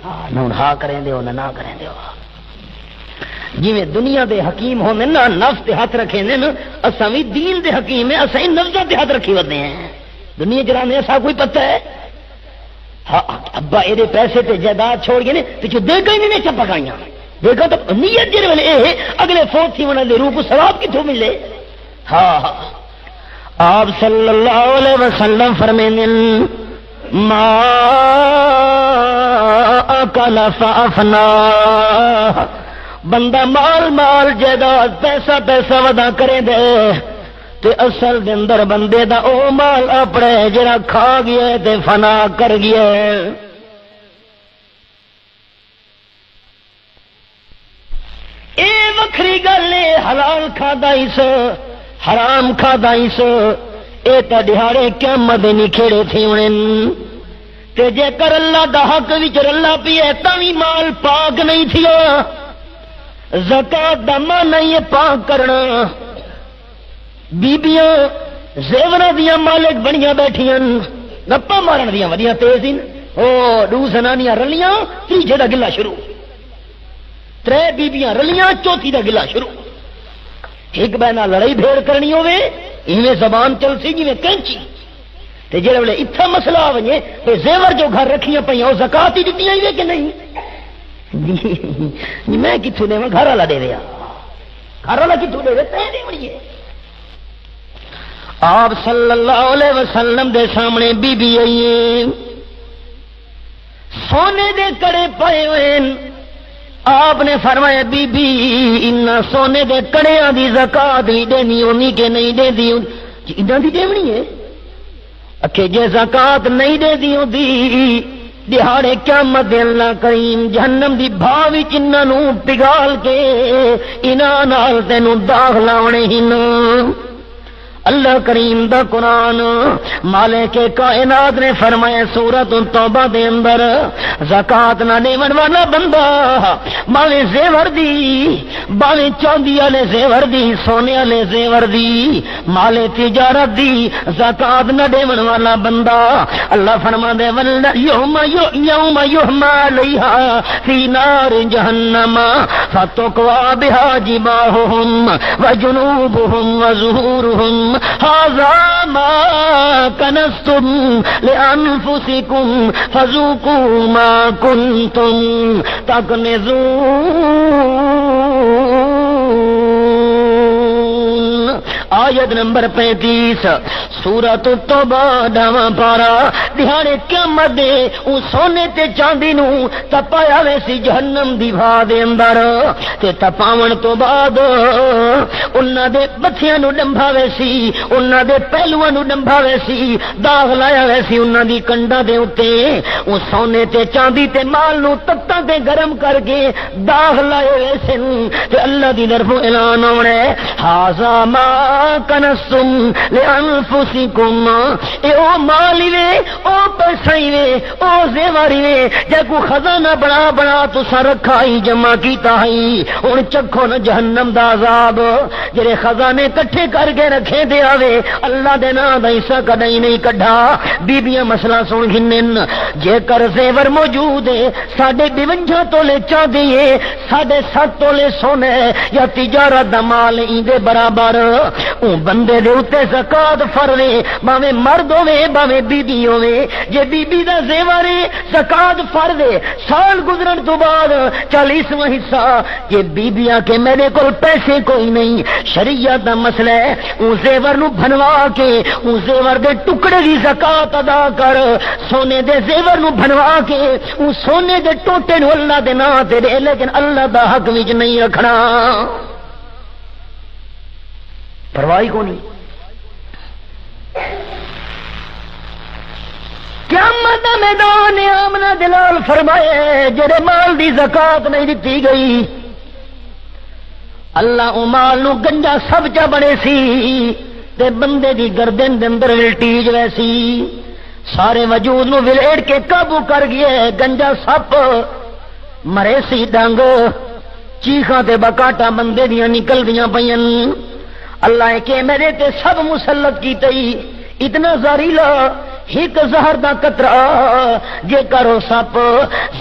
ہاں نہ ہاں کریں دیو نہ کریں دیو. جی دنیا دے حکیم ہوندے نا نفس تے ہاتھ رکھے نے اساں وی دین دے حکیم ہیں اساں نفس تے ہاتھ رکھی ودے ہیں. دنیا جرانے ایسا کوئی پتہ ہے ابا اے دے پیسے تے جائیداد چھوڑ گئے نے پیچھے دیکھا ہی نہیں چپکائیاں دیکھا تو نیت جے ویلے اے اگلے فوت تھی ونا دے روح کو ثواب کتھوں ملے. ہاں آپ صلی اللہ علیہ وسلم فرمانے ما اکل فافنا بندہ مال جائیداد پیسہ ودا کرے دے تے اصل دے اندر بندے دا او مال اپنے جڑا کھا گیا تے فنا کر گیا. اے وکھری گل ہے حلال کھادا اس حرام کھادا اس اے تا دہاڑے قیامت دے نکھیڑے تھی ہونے تے جے کر اللہ دا حق وچ رلا پیے تاں وی مال پاک نہیں تھیا. زکات دا معنی یہ پاک کرنا. بیبیاں زیوراں دیاں مالک بنیاں بیٹھیاں گپاں مارن دیاں ودیاں تیز ہیں او دو زنانیاں رلیاں تیجے دا گلا شروع ترے بیبیاں رلیاں چوتھی دا گلا شروع. ایک بہنا لڑائی بھیڑ کرنی ہوے ایویں زبان چل سی جویں کینچی تے جڑے ویلے اتھا مسئلہ آ ونے تے زیور جو گھر رکھیاں پیاں او زکات ہی دتیاں ہی کہ نہیں جی میں کتوں دے گھر والا دے دیا گھر والا کتوں دے دے. آپ صلی اللہ علیہ وسلم دے سامنے بی بی آئی سونے دے کڑے پائے ہوئے. آپ نے فرمایا بی بی ان سونے دے کڑیاں دی زکات بھی دینی ہونی کہ نہیں دے دی اداں دی دیونی ہے. اکھے جے زکات نہیں دے دی ہوندی دہاڑے قیامت دے اللہ کریم جہنم دی بھاو وچ انہاں نوں پگھال کے انہاں نال تینوں داغ لاونے ہن. اللہ کریم دا قرآن مالک کائنات نے فرمایا سورۃ توبہ دے اندر زکات نہ دیون والا بندہ باویں زیور دی باویں چاندی والے زیور دی سونے والے زیور دی مال تجارت دی زکات نہ دیون والا بندہ اللہ فرماندے ول یوم یحما علیہا فی نار جہنم فتقوا بها جباہہم وجنوبہم وظہورہم هذا ما كنزتم لأنفسكم فذوقوا ما كنتم تكنزون. آیت نمبر 35 سورۃ التوبہ 9واں پارا دہاڑے قیامت دے او سونے تے چاندی نو تپایا وے سی جہنم دی بھا دے اندر تے تپاون تو بعد انہاں دے بتھیاں نو ڈمباوے سی انہاں دے پہلواں نو ڈمباوے سی داغ لایا وے سی انہاں دی کنڈاں دے اوتے او سونے تے چاندی تے مال نو تتاں تے گرم کر کے داغ لائے وے سن تے اللہ دی طرفوں اعلان ہونا ہے ھذا ما کنزتم لانفسکم اے او مال وے او پیسہ وے او زیواری وے جے کو خزانہ بنا بنا تساں رکھا ہی جمع کیتا ہی ہن چکھو نہ جہنم دا عذاب جڑے خزانے کٹھے کر کے رکھے دے آوے اللہ دے نام دا حصہ کدی نہیں کڈھا بیبیاں مسئلہ سن گھنن جے کر زیور موجود ہے 52 تولے چاندی ہے 7.5 تولے سونے یا تجارت دا مال ایندے برابر اون بندے دے اوتے زکات فرض ہے باویں مرد ہوے باویں بیوی ہوے جے بیوی دا زیور ہے زکات فرض ہے سال گزرن تو بعد 40واں حصہ یہ بیبیاں کے میرے کول پیسے کوئی نہیں شریعت دا مسئلہ ہے اون زیور نو بنوا کے اون زیور دے ٹکڑے دی زکات ادا کر سونے دے زیور نو بنوا کے اون سونے دے ٹوٹے نو اللہ دے نام تے دے لیکن اللہ دا حق وچ نہیں رکھنا پرواہ کو نہیں قیامت دا میدان آمنہ دلال فرمائے جڑے مال دی زکات نہیں دتی گئی اللہ او مال نو گنجا سب چا بنے سی تے بندے دی گردن دے اندر ولٹیج ویسی سارے وجود نو ولیڑ کے قابو کر گئے گنجا سپ مرے سی ڈنگ چیخاں تے بکاٹا بندے دیاں نکل دیاں پئیاں اللہ کہ میرے تے سب مسلط کیتے اتنا زہریلا ایک زہر دا قطرہ جے کرو سپ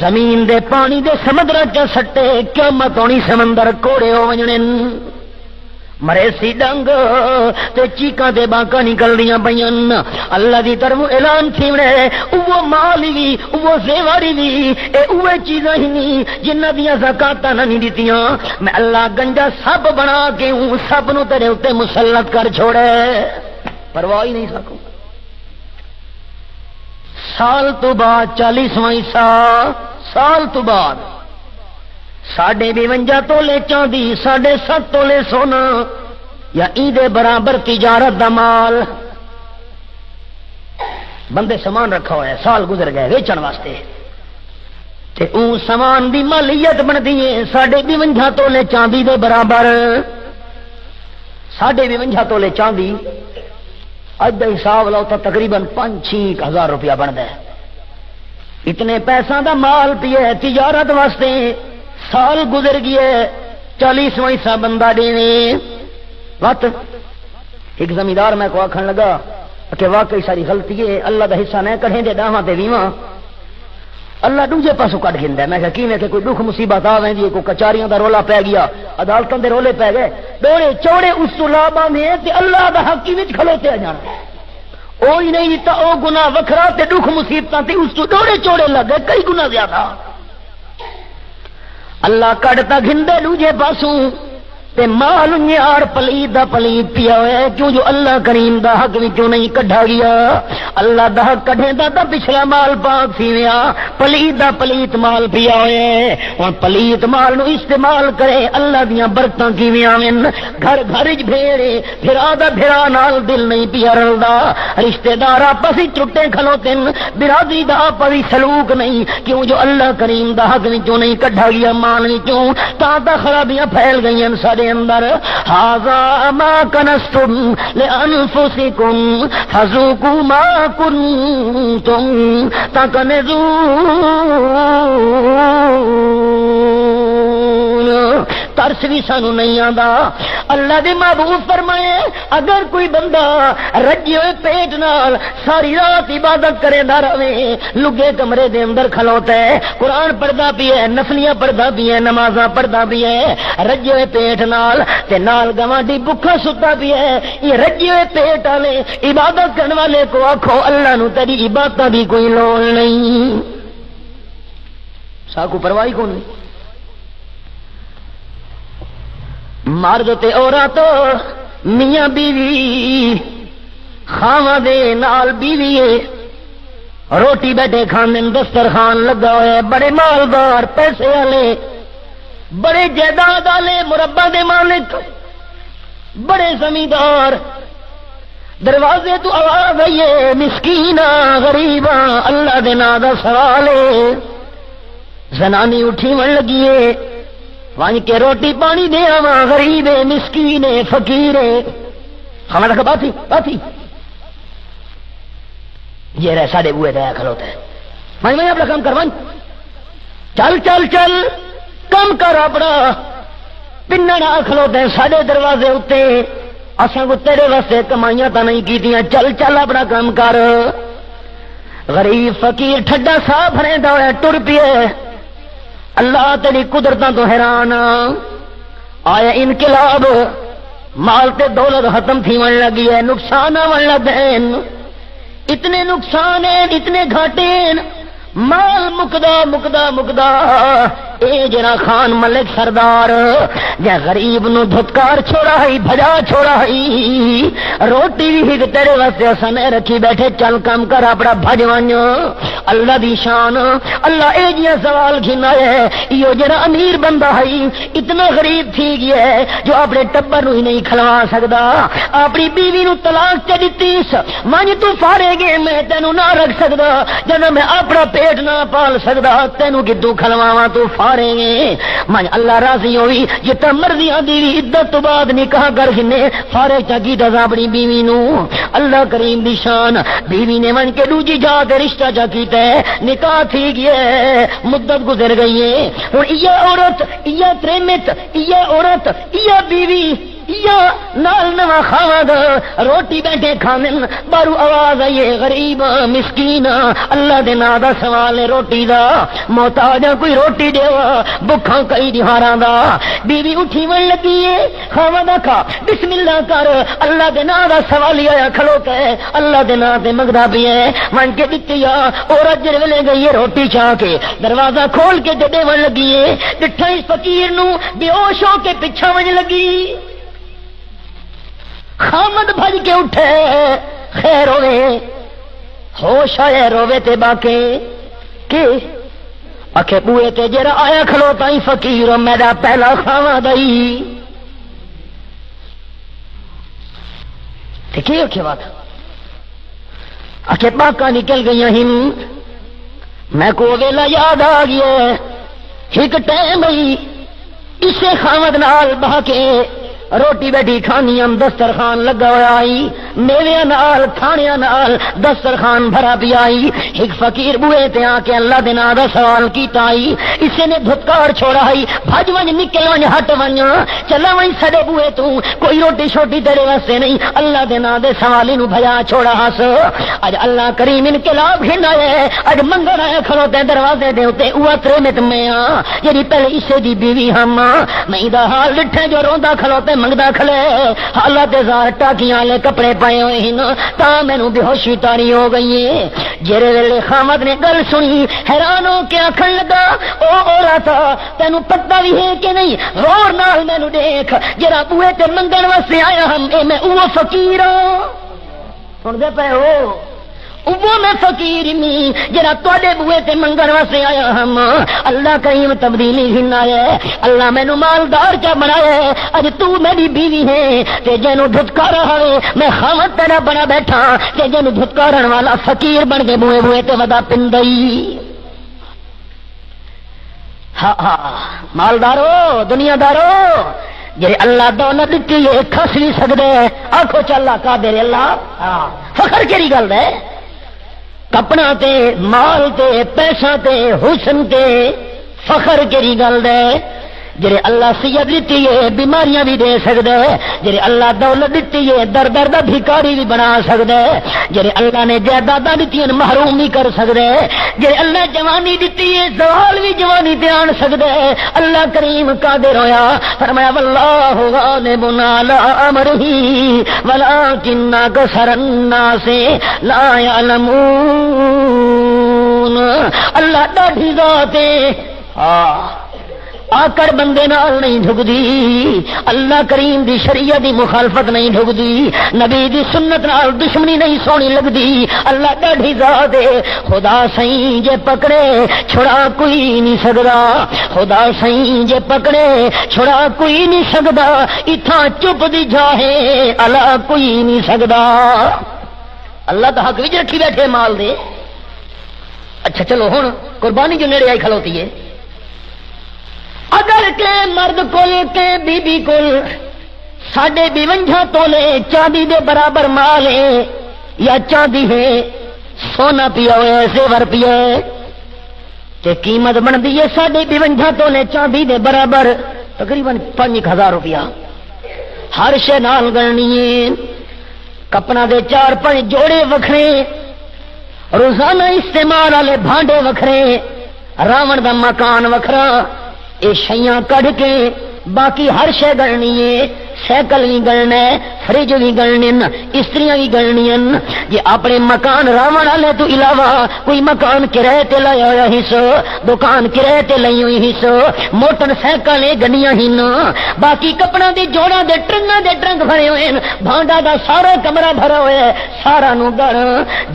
زمین دے پانی دے سمندر چ سٹے قیامت ہونی سمندر کوڑے ہو وجنے مرے سی ڈنگ تے چیکاں تے باکاں نکل دیاں پیاں اللہ دی طرف اعلان تھیوڑے وہ مال وی وہ زیواری وی اے اوے چیزاں ہی نہیں جنہاں دیاں زکاتاں نہیں دتیاں میں اللہ گنجا سب بنا کے سب نو تیرے اوتے مسلط کر چھوڑے پرواہ ہی نہیں سکوں سال تو بعد 40واں حصہ سال تو بعد 52 تولے چاندی 7.5 تولے سونا یا ایدے برابر تجارت دا مال بندے سامان رکھا ہوا ہے سال گزر گئے ویچن واسطے تے اون سامان دی مالیت بندی ہے 52 تولے چاندی دے برابر 52 تولے چاندی اج دا حساب لاؤ تو تقریباً 5-6 ہزار روپیہ بنتا ہے اتنے پیسہ دا مال پیے تجارت واسطے سال گزر گئے 40واں حصہ بندہ دینے وقت ایک زمیندار میں کو آکھن لگا کہ واقعی ساری غلطی ہے اللہ دا حصہ نہیں کڑھیں دے داواں تے ویواں اللہ دوجے پاسوں کٹ گھندا ہے میں کہ کیویں کہ کوئی دکھ مصیبت آ ویندی ہے کوئی کچاریاں دا رولا پی گیا عدالتاں دے رولے پی گئے دوڑے چوڑے اس تو لابا میں تے اللہ دا حق وچ کھلوتے آ جانا اوہی نہیں تا او گناہ وکھرا تے دکھ مصیبتاں تے اس تو دوڑے چوڑے لگ گئے کئی گناہ زیادہ اللہ کڑتا گھندے دوجے پاسوں تے مال یار پلید دا پلید پیا ہے کیوں جو اللہ کریم دا حق وچوں نہیں کڈھا گیا اللہ دا حق کڈھے دا پچھلا مال پاک سیویا پلید دا پلید مال پیا ہوئے ہن پلید مال نو استعمال کرے اللہ دیاں برکتاں کیویں آویں گھر گھر وچ بھیڑے پھرا دا بھرا نال دل نہیں پیا رلدا رشتہ دار آپس وچ ٹوٹے کھلوتے برادری دا آپس وچ سلوک نہیں کیوں جو اللہ کریم دا حق وچوں نہیں کڈھا گیا مال وچوں تا خرابیاں پھیل گئیاں سارے اندر ھذا ما کنزتم لانفسکم فذوقوا ما کنتم تکنزون ترس بھی سانو نہیں آندا اللہ دے محبوب فرمائے اگر کوئی بندہ رجے ہوئے پیٹ نال ساری رات عبادت کرے نہ رہے لگے کمرے دے اندر کھلوتا ہے قرآن پڑھدا بھی ہے نفلیاں پڑھدا بھی ہے نمازاں پڑھدا بھی ہے رجے ہوئے پیٹ نال تے نال گوانڈی بکھا ستا بھی ہے یہ رجے ہوئے پیٹ والے عبادت کرنے والے کو آکھو اللہ نو تیری عبادت دی کوئی لوڑ نہیں ساکو پرواہی کون نہیں مرد تے عورت میاں بیوی خاواں دے نال بیوی روٹی بیٹھے کھانے دسترخوان لگا ہوا ہے، بڑے مالدار پیسے والے، بڑے جائیداد والے، مربع دے مالک، بڑے زمیندار، دروازے تو آواز آئی ہے مسکینا غریبا اللہ دے نام دا سوال ہے، زنانی اٹھی من لگی ہے وہاں کے روٹی پانی دے آواں، غریب ہے، مسکین ہے، فقیر ہے، ہمارا کا بات ہی یہ رہ ساڑھے بوئے دیا کھلوتا ہے، میں اپنا کام کروائیں، چل چل چل کام کر اپنا، پننا کھلوتے ہیں ساڑھے دروازے اتے، اساں کو تیرے واسطے کمائیاں تا نہیں کیتیاں، چل چل اپنا کام کر۔ غریب فقیر ٹھڈا سا بھریندا ہویا ٹر پیے، اللہ تیری قدرتاں تو حیران آیا انقلاب، مال تے دولت ختم تھی من لگی ہے، نقصان آن لگے، اتنے نقصان ہیں، اتنے گھاٹے ہیں، مال مکدا اے جنا خان ملک سردار جے غریب نو دھتکار چھوڑا ہی، بھجا چھوڑا ہی، روٹی بھی تیرے واسطے اساں رکھی بیٹھے، چل کام کر اپنا بھج ون، اللہ دی شان، اللہ اے جیا سوال گھنا ہے، یہ جڑا امیر بندہ ہے اتنا غریب تھی گیا ہے جو اپنے ٹبر نو ہی نہیں کھلوا سکدا، اپنی بیوی نو طلاق تے دتیس، من تو فارے گے میں تینو نہ رکھ سکدا، جنا میں اپنا پیٹ نہ پال سکدا، تینو کدوں کھلواواں تو فارے گے، من اللہ راضی ہوئی جتا مرضی دی عدت تو بعد نکاح کر گنے فارے چا کیتا اپنی بیوی نو، اللہ کریم دی شان، بیوی نے من کے دوجی جا کے رشتہ چا کیتا ہے، نکاح تھی گیا ہے، مدت گزر گئی ہے، ہن یہ عورت، یہ پریمت، یہ عورت، یہ بیوی، یا نال نوا خاند روٹی بیٹھے کھانے، بارو آواز آئیے غریب مسکین اللہ دے نا دا سوال ہے، روٹی دا محتاج کوئی روٹی دے بکھا کئی دہاراں دا، بیوی اٹھی من لگی ہے خاوند کھا بسم اللہ کر، اللہ دے نا دا سوال ہی آیا کھلوتا ہے، اللہ دے نا تے منگدا بھی ہے، من کے دتی آ عورت جڑ ویلے گئی ہے روٹی چاہ کے دروازہ کھول کے جڑے من لگی ہے، ڈٹھا اس فقیر نو بے ہوش ہو کے پیچھے من لگی، خامد بھج کے اٹھے خیر ہوئے، ہوش آئے روے تے باقے کہ اکھے بوئے تے جرا آیا کھلوتا ہی فقیر میرا پہلا خامد آئی، تے کی اکھے بات اکھے باقا نکل گئی ہم، میں کو ویلا یاد آ گیا ایک ٹائم ہی اسے خامد نال بہا کے روٹی بیٹھی کھانی ہم، دسترخوان لگا ہوا آئی، میوے نال کھانیاں نال دسترخوان بھرا پی آئی، ایک فقیر بوئے تے آ کے اللہ دے نام دا سوال کیتا آئی، اسے نے دھتکار چھوڑا آئی، بھج ونج نکل ونج ہٹ ونج چلا ونج سڑے بوئے تو کوئی روٹی شوٹی تیرے واسطے نہیں، اللہ دے نام دے سوالی نو بھجا چھوڑا ہس، اج اللہ کریم انقلاب گھن آئے، اج منگن آئے کھلوتے دروازے دے ہوتے اوہ تریمت میں جی پہلے اسے دی بیوی ہم میں دا حال ڈٹھے جو روندا کھلوتے منگدا کھلے، حالت زار ٹاکیاں والے کپڑے پائے ہوئے ہیں تا مینوں بے ہوشی تاری ہو گئی ہے، جڑے ویلے خامد نے گل سنی حیران ہو کے آکھن لگا او عورت تینوں پتہ بھی ہے کہ نہیں، غور نال مینوں دیکھ جڑا بوئے تے منگن واسطے آیا ہم اے میں اوہ فقیر ہاں، سن دے پے ہو وہ میں فقیر نہیں جڑا تواڈے بوئے تے منگن واسطے آیا ہم، اللہ کریم تبدیلی گھن ہے، اللہ مینوں مالدار چا بنایا ہے، اج تو میری بیوی ہے تے جینوں دھتکارا ہوئے میں خامد تیرا بنا بیٹھا تے جینوں دھتکارن والا فقیر بن کے بوئے بوئے تے ودا پندئی، ہاں ہاں مالدارو دنیا دارو جی اللہ دولت دیتی ہے کھس نہیں سکتے، آخو چلا قادر اللہ، فخر کیڑی گل ہے، کپڑا تے مال تے پیسہ تے حسن تے فخر کیڑی گل ہے، جڑے اللہ صحت دیتی ہے بیماریاں بھی دے سکدا ہے، جڑے اللہ دولت دیتی ہے در در دا بھکاری بھی بنا سکدا ہے، جڑے اللہ نے جائیداداں دتی ہیں محروم نہیں کر سکدا ہے، جڑے اللہ جوانی دتی ہے زوال بھی جوانی تے آن سکدا ہے، اللہ کریم قادر ہویا، فرمایا واللہ غالب علی امرہ ولکن اکثر الناس لا یعلمون، اللہ ڈاڈھی ذات ہے، آکڑ بندے نال نہیں ڈھگدی، اللہ کریم دی شریعت دی مخالفت نہیں ڈھگدی، نبی دی سنت نال دشمنی نہیں سونی لگدی۔ اللہ ڈاڈھی ذات ہے، خدا سائیں جے پکڑے چھڑا کوئی نہیں سکدا، خدا سائیں جے پکڑے چھڑا کوئی نہیں سکدا، اتھاں چپ دی جاہے الا کوئی نہیں سکدا۔ اللہ تو حق وچ رکھی بیٹھے مال دے۔ اچھا چلو ہن قربانی جو نیڑے آئی کھلوتی ہے، اگر کہ مرد کول کے بی بی کول 52 تولے چاندی دے برابر مال ہے، یا چاندی ہے سونا پیا ہوا ہے زیور پیا ہے، تے قیمت بنتی ہے 52 تولے چاندی دے برابر تقریباً 5000 روپیہ۔ ہر شے نال گلنی ہے، کپڑا دے 4-5 جوڑے وکھرے، روزانہ استعمال والے بھانڈے وکھرے، راون دا مکان وکھرا، یہ شیاں کڈ کے باقی ہر شے گلنی ہے، سائیکل بھی گلنا ہے، فریج بھی گلنے، استریاں بھی گلنیاں۔ جی اپنے مکان راون والے تو علاوہ کوئی مکان کرائے تے لایا ہوا ہی سو، دکان کرائے تے لائی ہوئی ہی سو، موٹر سائیکل گڈیاں ہی نہ، باقی کپڑا دے جوڑا دے ٹرنگاں دے ٹرنگ بھرے ہوئے، بھانڈا دا سارا کمرہ بھرا ہوا ہے، سارا نو گڑ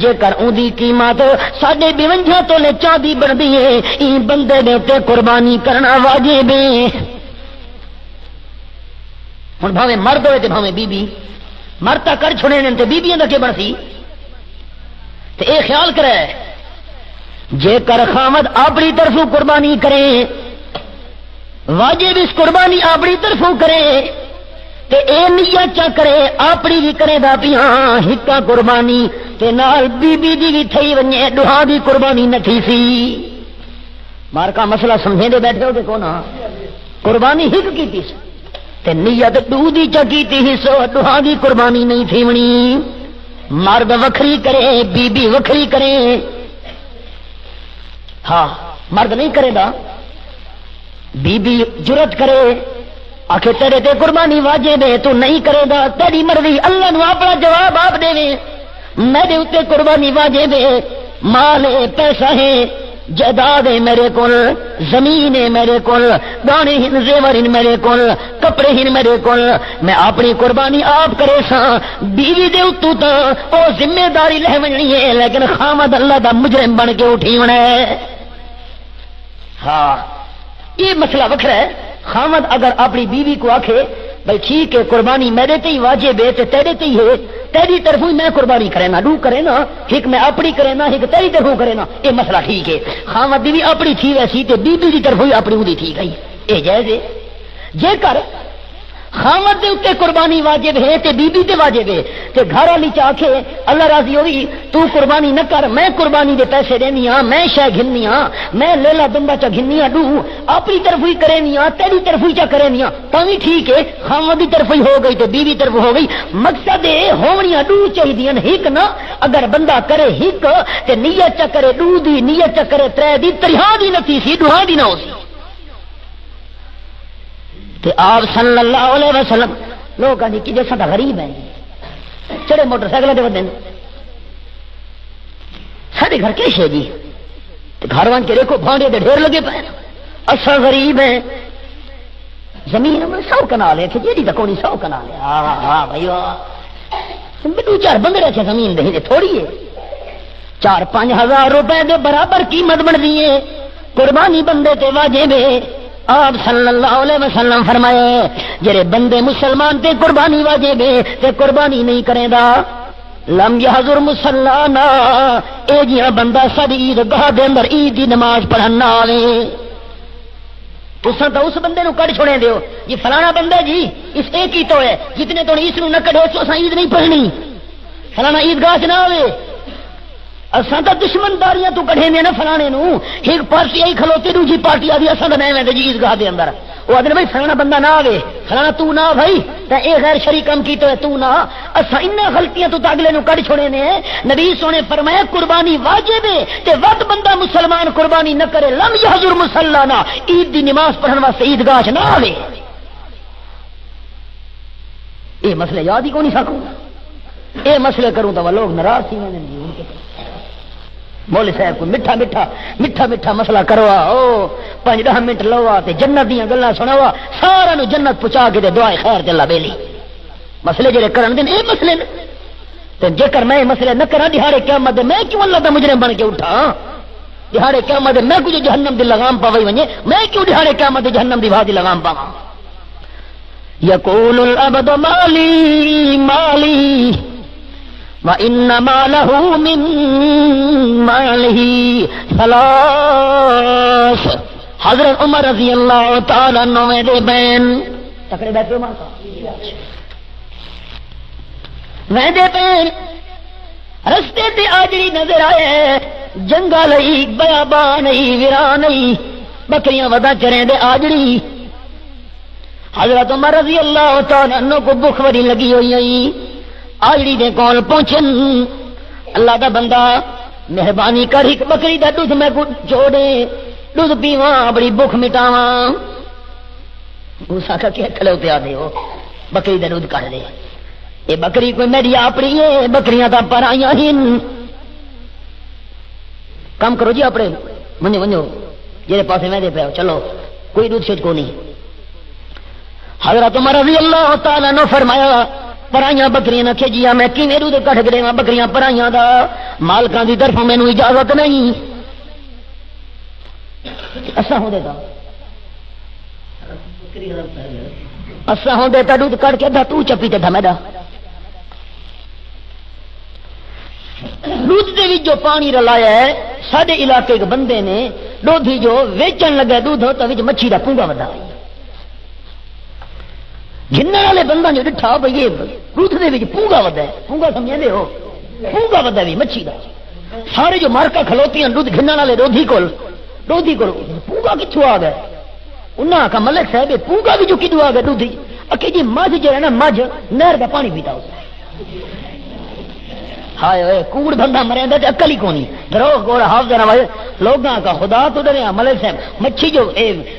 جے کر اودی قیمت 52 تولے چاندی بندی ہے، این بندے دے تے قربانی کرنا واجب ہے۔ ہوں بھاوے مرد ہوئے تے بھاوے بی بی، مرد تا کر چھوڑے نے تے بیبیاں دا کی بنسی؟ تے اے خیال کرے جے کر خامد اپنی طرفوں قربانی کرے، واجب اس قربانی اپنی طرفوں کرے تے اے نیت چا کرے اپنی بھی کرے دا پیاں ہکا قربانی تے نال بی بی دی بھی تھئی ونجے دوہاں دی قربانی نہ تھی سی۔ مار کا مسئلہ سمجھیں دے بیٹھے ہو کہ کون قربانی ہک کیتی سی تے نیت دو دی چا کیتی ہی سو دوہاں دی قربانی نہیں تھی ونی۔ مرد وکھری کرے بی بی وکھری کرے، ہاں مرد نہیں کرے گا، بی بی جرت کرے آخر تیرے تے قربانی واجب ہے، تو نہیں کرے گا تیری مرضی، اللہ نو اپنا جواب آپ دے میرے اتنے قربانی واجب ہے، مال ہے، پیسہ ہے، جائیداد ہے میرے کول، زمین ہے میرے کول، گانے ہن زیور ہن میرے کول، کپڑے ہن میرے کول، میں اپنی قربانی آپ کرے سا، بیوی دے اتو تا او ذمہ داری لے ونجنی ہے، لیکن خامد اللہ دا مجرم بن کے اٹھی ہونا ہے۔ ہاں یہ مسئلہ وکھرا ہے۔ خامد اگر اپنی بیوی کو آکھے بھائی ٹھیک ہے قربانی میرے تے ہی واجب ہے تے تیرے تے ہی ہے، تیری طرفوں میں قربانی کرے نا، دو کرے نا، ایک میں اپنی کرے نا، ایک تیری طرفوں کرے نا، یہ مسئلہ ٹھیک ہے۔ خامد دی بھی اپنی تھی ویسی تے بیوی دی طرفوں اپنی اودی تھی گئی، یہ جائز ہے۔ جے کر خامد دے اوتے قربانی واجب ہے تے بیوی تے واجب ہے تے گھر والی چاکھے اللہ راضی ہوئی تو قربانی نہ کر، میں قربانی دے پیسے دینی ہاں، میں شے گھننی ہاں، میں لیلا دمبا چا گھننی ہاں، دو اپنی طرف ہی کرے نہیں ہاں، تیری طرف ہی چا کرے نہیں ہاں، تاوی ٹھیک ہے، خامد دی طرف ہی ہو گئی تے بیوی طرف ہو گئی، مقصد ہے ہونیاں دو چاہیے ہک نہ، اگر بندہ کرے ہک تے نیت چا کرے دو دی، نیت چا کرے ترے دی، تریہاں دی نہ تھی سی، دوہاں دی نہ ہو سی۔ تے آپ صلی اللہ علیہ وسلم لوگ آدھی کہ جیسا غریب ہے چڑے موٹر سائیکل دے ودے سارے گھر کیش ہے جی، گھر وان کے دیکھو بھانڈے دے ڈھیر لگے پے، اصا غریب ہیں، زمین میں 100 کنال ہے کہ جیڑی تک کونی 100 کنال ہے، ہاں بھائی دو چار بندے رکھے زمین دے تھوڑی ہے، 4-5 ہزار روپے دے برابر قیمت بن دی ہے، قربانی بندے تے واجب ہے۔ آپ صلی اللہ علیہ وسلم فرمائے جڑے بندے مسلمان تے قربانی واجب ہے تے قربانی نہیں کرے گا لم یحضر مسلانا، اے جیڑا بندہ ساری عید گاہ دے اندر عید دی نماز پڑھن نہ آوے، تساں تو اس بندے نو کڈ چھوڑے دیو جی فلانا بندہ جی اس ایک ہی تو ہے، جتنے تو اس نو نہ کڈو تو اساں عید نہیں پڑھنی، فلانا عید گاہ چ نہ آوے، اساں تو دشمن داریاں تو کڈھے نے نا فلانے نو، ایک پارٹی آئی کھلوتی دوجی پارٹی آدھی اساں تے میں جی عید گاہ دے اندر، وہ آدھے بھائی فلانا بندہ نہ آوے، فلانا تو نہ بھائی تے اے غیر شرعی کام کیتا ہے تو نہ، اساں انہاں غلطیاں تو اگلے نو کڈ چھوڑے نے۔ نبی سونے فرمایا قربانی واجب ہے تے وقت بندہ مسلمان قربانی نہ کرے لم یحضر مسلانا، عید دی نماز پڑھن واسطے عید گاہ چ نہ آوے۔ اے مسئلے یاد ہی کو نہیں سکوں، اے مسئلے کروں تو لوگ ناراض تھی میں مول صاحب کو میٹھا میٹھا میٹھا میٹھا مسئلہ کروا او 5-10 منٹ لوا تے جنت دیاں گلاں سناوا سارا نو جنت پہنچا کے تے دعائے خیر تے اللہ بیلی مسئلے جڑے کرن دے اے مسئلے تے جے کر میں مسئلے نہ کراں دہاڑے قیامت دے میں کیوں اللہ دا مجرم بن کے اٹھا دہاڑے قیامت دے میں کچھ جہنم دی لگام پاوی ونجے میں کیوں دہاڑے قیامت دے جہنم دی بھادی لگام پاواں یقول العبد مالی مالی وَإِنَّمَا لَهُ مِن مَالِهِ ثَلَاث حضرت عمر رضی اللہ تعالیٰ عنہ دے بین تکڑے بیٹھے مارتا میں دے بین رستے تے آجری نظر آئے جنگا لئی بیابان نہیں ویران نہیں بکریاں ودا چریں دے آجری حضرت عمر رضی اللہ تعالیٰ عنہ کو بھوک بڑی لگی ہوئی آئی آجڑی دے کول پہنچن اللہ دا بندہ مہربانی کر ایک بکری دا دودھ میں کو جوڑے دودھ پیواں بڑی بھوک مٹاواں موسیٰ کا کیا کھلے ہوتے آدھے ہو بکری دا دودھ کر دے اے بکری کوئی میری آپڑی ہے بکریاں تا پر آئیاں ہن کام کرو جی اپنے منجو منجو جیرے پاسے میں دے پہ ہو چلو کوئی دودھ شد کو نہیں حضرت عمر رضی اللہ تعالیٰ نے فرمایا پرائیاں بکریاں نہ کھجیا میں کیویں دودھ کٹ کے دیواں بکریاں پرائیاں دا مالکاں دی طرفوں مینوں اجازت نہیں اساں ہو دیتا اساں ہو دیتا دودھ کٹ کے دا تو چپی تے دھمیدا دودھ دے وچ جو پانی رلایا ہے ساڈے علاقے کے بندے نے دودھی جو ویچن لگا دودھ تو وچ مچھی دا پونگا ودا جنہ والے بندہ جو ڈٹھا بھائی یہ دودھ دے وچ پونگا ودا ہے پونگا سمجھدے ہو پونگا ودا وی مچھی دا سارے جو مارکا کھلوتیاں دودھ گھنن والے دودھی کول پونگا کتھوں آ گیا انہاں کا ملک صاحب پونگا بھی جو کدو آ گیا دودھی اکے جی مجھ جو ہے نا مجھ نہر دا پانی پیتا ہو ہائے ہوئے کوڑ بندہ مرے اندر عقل ہی کونی درو گوڑا حافظ نواز لوگاں کا خدا تو ڈرے ملک صاحب مچھی جو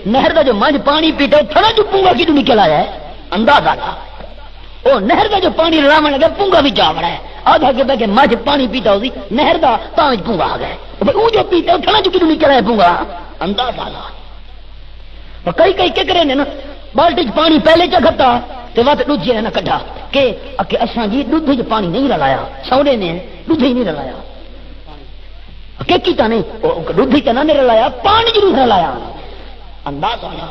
نہر دا جو مجھ پانی پیتا ہے تھوڑا جو پونگا کدو نکل آیا ہے اندازہ تھا وہ نہر کا جو پانی راون لگا پونگا بھی جا بڑا ہے آدھا کے بہ مجھ پانی پیتا ہو سی نہر کا تاں پونگا آ گیا وہ جو پیتا ہے تھوڑا جو کدو نکل آیا پونگا اندازہ تھا کئی کئی کے کرے نا بالٹی پانی پہلے چکھتا تو وقت دوجے نے کٹا کہ اساں جی دودھ وچ پانی نہیں رلایا سوڑے نے دودھ ہی نہیں رلایا کہ کیتا نہیں دودھ ہی نہ رلایا پانی ضرور رلایا انداز آیا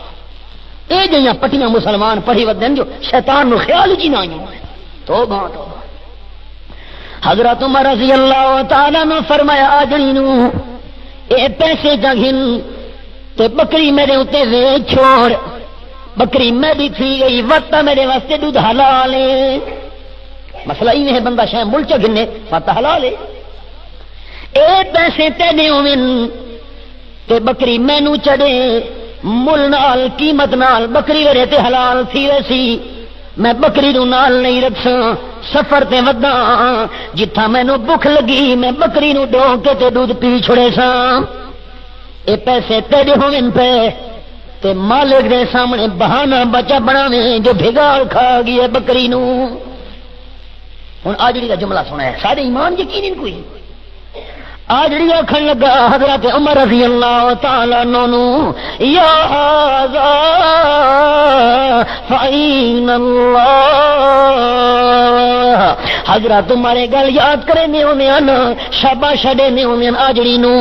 اے جیاں پٹیاں مسلمان پڑھی ودن جو شیطان نو خیال جی نہ آئیں توبہ توبہ حضرت عمر رضی اللہ تعالی نے فرمایا آجڑی نو اے پیسے جگن تے بکری میرے اتے ویچ چھوڑ بکری میں بھی تھی گئی وقت میرے واسطے دودھ حلال ہے مسئلہ ہی ہے بندہ شاید ملچا گھنے وقت حلال ہے اے پیسے تینے ہوئن تے بکری میں نو چڑے مل نال قیمت نال بکری ویرے تے حلال تھی ویسی میں بکری نو نال نہیں رکھساں سفر تے ودا جتھا میں نو بھوک لگی میں بکری نو ڈو کے تے دودھ پی چھڑے ساں اے پیسے تیرے ہوئن پہ تے مالک دے سامنے بہانہ بچا بناویں جو بھگاڑ کھا گئی ہے بکری نو ہن آجڑی کا جملہ سنا ہے سارے ایمان یقین کوئی آجڑی آکھن لگا حضرت عمر رضی اللہ تعالی عنہ یا ھذا فعین اللہ حضرت تمہارے گل یاد کرے نے ہونے شابا شڑے نے ہونے آجڑی نو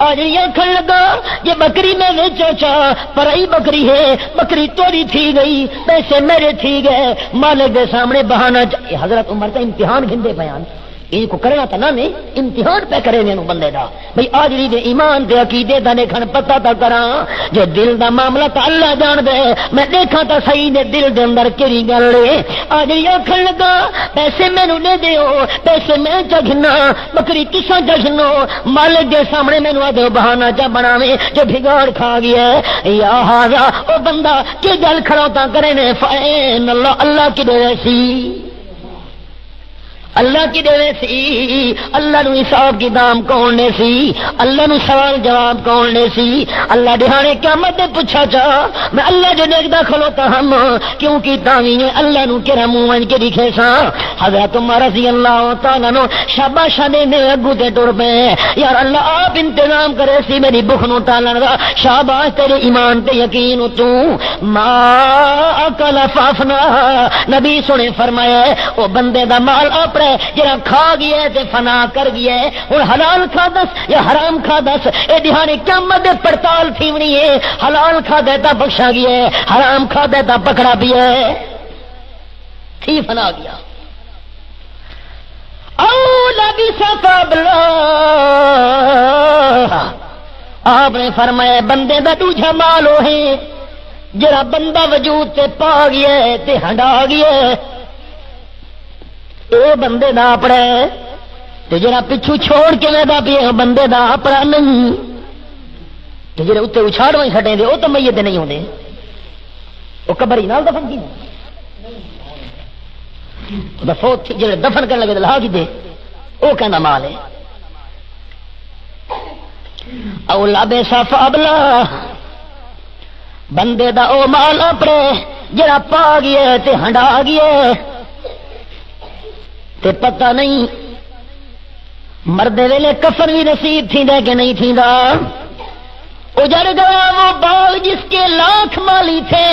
آجڑی آکھن لگا یہ بکری میں ویچا چا پرائی بکری ہے بکری توری تھی گئی پیسے میرے تھی گئے مالک دے سامنے بہانہ حضرت عمر کا امتحان گھندے بیان ان کو کرنا تھا نا نہیں امتحان پہ کرے نے بندے دا بھئی آجڑی دے ایمان دے عقیدے دا دیکھن پتہ تا کراں جو دل دا معاملہ تا اللہ جان دے میں دیکھاں تا صحیح دے دل دے اندر کیڑی گل ہے آجڑی آکھن لگا پیسے مینوں دے دیو پیسے میں چگھنا بکری تساں چگھنو مالک دے سامنے مینوں آ دے بہانہ جا بناویں جو بھگاڑ کھا گیا ہے یا ہاذا او بندہ کی گل کھڑوتا کرے نے فین اللہ اللہ کی دے سی اللہ کی دے سی اللہ نو حساب کتاب کون نے سی اللہ نو سوال جواب کون نے سی اللہ دہانے قیامت دے پوچھا چا میں اللہ جو دیکھدا کھلوتا ہم کیوں کی تاویں اللہ نو کیرا منہ وچ کے دکھے سا حضرت عمر رضی اللہ تعالی عنہ شاباش دے نے اگوں تے ٹر پے یار اللہ آپ انتظام کرے سی میری بھوک نو ٹالن دا شاباش تیرے ایمان تے یقین تو ما اکل فافنا نبی سنے فرمایا او بندے دا مال جرا کھا گیا ہے تے فنا کر گیا ہے ہن حلال کھا دس یا حرام کھا دس اے دہانے قیامت دے پڑتال تھیونی ہے حلال کھا دے تا بخشا گیا ہے حرام کھا دے تا پکڑا پیا ہے تھی فنا گیا اولا بسفابلا آپ نے فرمایا بندے دا دوجھا مالو ہے جرا بندہ وجود تے پا گیا ہے تے ہنڈا گیا ہے اے بندے دا اپنا تے جڑا پچھو چھوڑ کے ویدا پیا بندے دا اپنا نہیں تے جڑے اوتے اچھاڑواں کھٹے دے او تے میت نہیں ہوندے او قبر نال دفن کی دا فوت جڑے دفن کرن لگے لا کی دے او کہندا مال ہے اولا بے صف ابلا بندے دا او مال اپنے جڑا پا گیا تے ہنڈا گیا تے پتہ نہیں مردے ویلے کفن بھی نصیب تھیندا کہ نہیں تھیندا اجڑ گیا وہ باغ جس کے لاکھ مالی تھے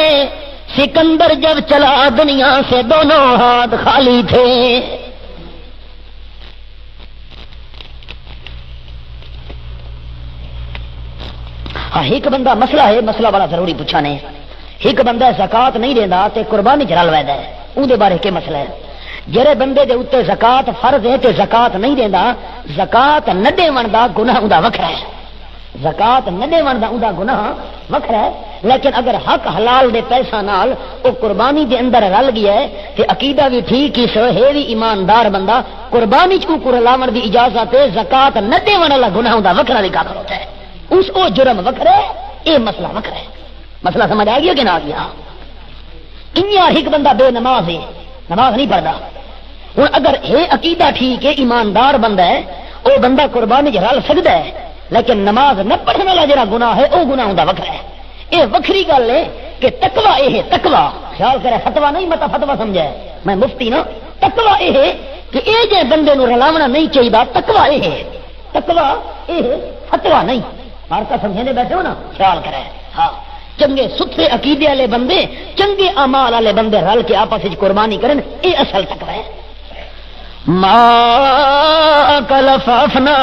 سکندر جب چلا دنیا سے دونوں ہاتھ خالی تھے ہاں ایک بندہ مسئلہ ہے مسئلہ بڑا ضروری پوچھا نے ایک بندہ زکات نہیں دیندا تے قربانی چ رل ویندا ہے اون دے بارے کے مسئلہ ہے جڑے بندے دے اوتے زکات فرض ہے تے زکات نہیں دیندا زکات نہ دیون دا گناہ اوندا وکھرا ہے زکات نہ دیون دا اوندا گناہ وکھرا ہے لیکن اگر حق حلال دے پیسہ نال او قربانی دے اندر رل گیا ہے تے عقیدہ بھی ٹھیک ہی سو ہے بھی ایماندار بندہ قربانی چ کو لاون دی اجازت ہے زکات نہ دیون والا گناہ اوندا وکھرا نہیں قابل ہوتا ہے اس او جرم وکھرا ہے اے مسئلہ وکھرا ہے مسئلہ سمجھ آ گیا کہ نہ آ گیا انیا ایک بندہ بے نماز ہے نماز نہیں پڑھتا ہوں اگر یہ عقیدہ ٹھیک ہے ایماندار بندہ ہے وہ بندہ قربانی رل سکتا ہے لیکن نماز نہ پڑھنے والا جڑا گناہ ہے وہ گناہ ہوندا وکھرا ہے یہ وکھری گل ہے کہ تقوی یہ تقوی خیال کرے فتوا نہیں متا فتوا سمجھا ہے میں مفتی نا تقوی یہ کہ یہ جے بندے نو رلاونا نہیں چاہیے تقوی یہ تقوی یہ فتوا نہیں مارتا سمجھنے بیٹھے ہو نا خیال کرے ہاں چنگے ستھرے عقیدے والے بندے چنگے اعمال والے بندے رل کے آپس وچ قربانی کرن یہ اصل تقوی ہے ما کلفافنا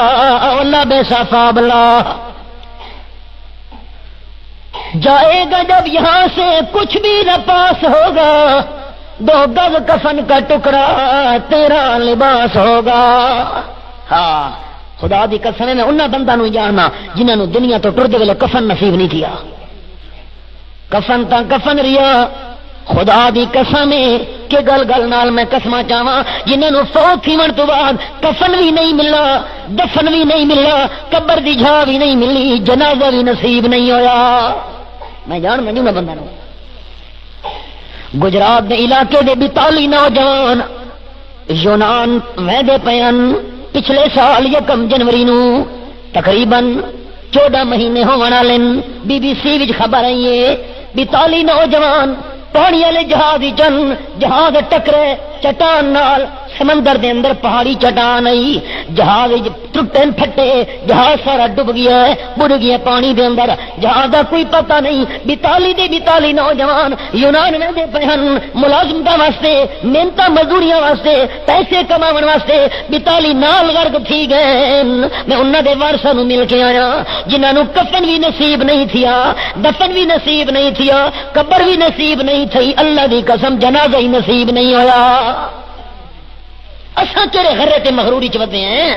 اولا بے صفابلا جائے گا جب یہاں سے کچھ بھی نہ پاس ہوگا 2 گز کفن کا ٹکڑا تیرا لباس ہوگا ہاں خدا دی قسم میں انہاں بنداں نو جاننا جنہاں نو دنیا تو ٹردے ویلے کفن نصیب نہیں کیا کفن تا کفن ریا خدا دی قسم کہ گل گل نال میں قسماں چاواں جنہاں نو فوت تھیون تو بعد کفن بھی نہیں ملنا دفن بھی نہیں ملنا قبر دی جھا بھی نہیں ملی جنازہ بھی نصیب نہیں ہویا میں جان میں نہیں بندہ نو گجرات دے علاقے دے 42 نوجوان یونان ویندے پین پچھلے سال 1 جنوری نو تقریباً 14 مہینے ہون والے بی بی سی وچ خبر آئی ہے 42 نوجوان پانی والے جہاز جہاز ٹکرے چٹان نال سمندر دے اندر پہاڑی چٹان آئی جہاز ٹوٹن پھٹے جہاز سارا ڈب گیا ہے بڑ گیا پانی دے اندر جہاز دا کوئی پتہ نہیں 42 نوجوان یونان میں دے پہن ملازمت واسطے محنت مزدوریاں واسطے پیسے کماون واسطے 42 نال غرق تھی گئے میں انہاں دے وارثاں نو مل کے آیا جنہاں نو کفن بھی نصیب نہیں تھیا دفن بھی نصیب نہیں تھیا قبر بھی نصیب نہیں تھی اللہ دی قسم جنازہ ہی نصیب نہیں ہویا اساں تیرے غرے تے مغروری چ ودے ہیں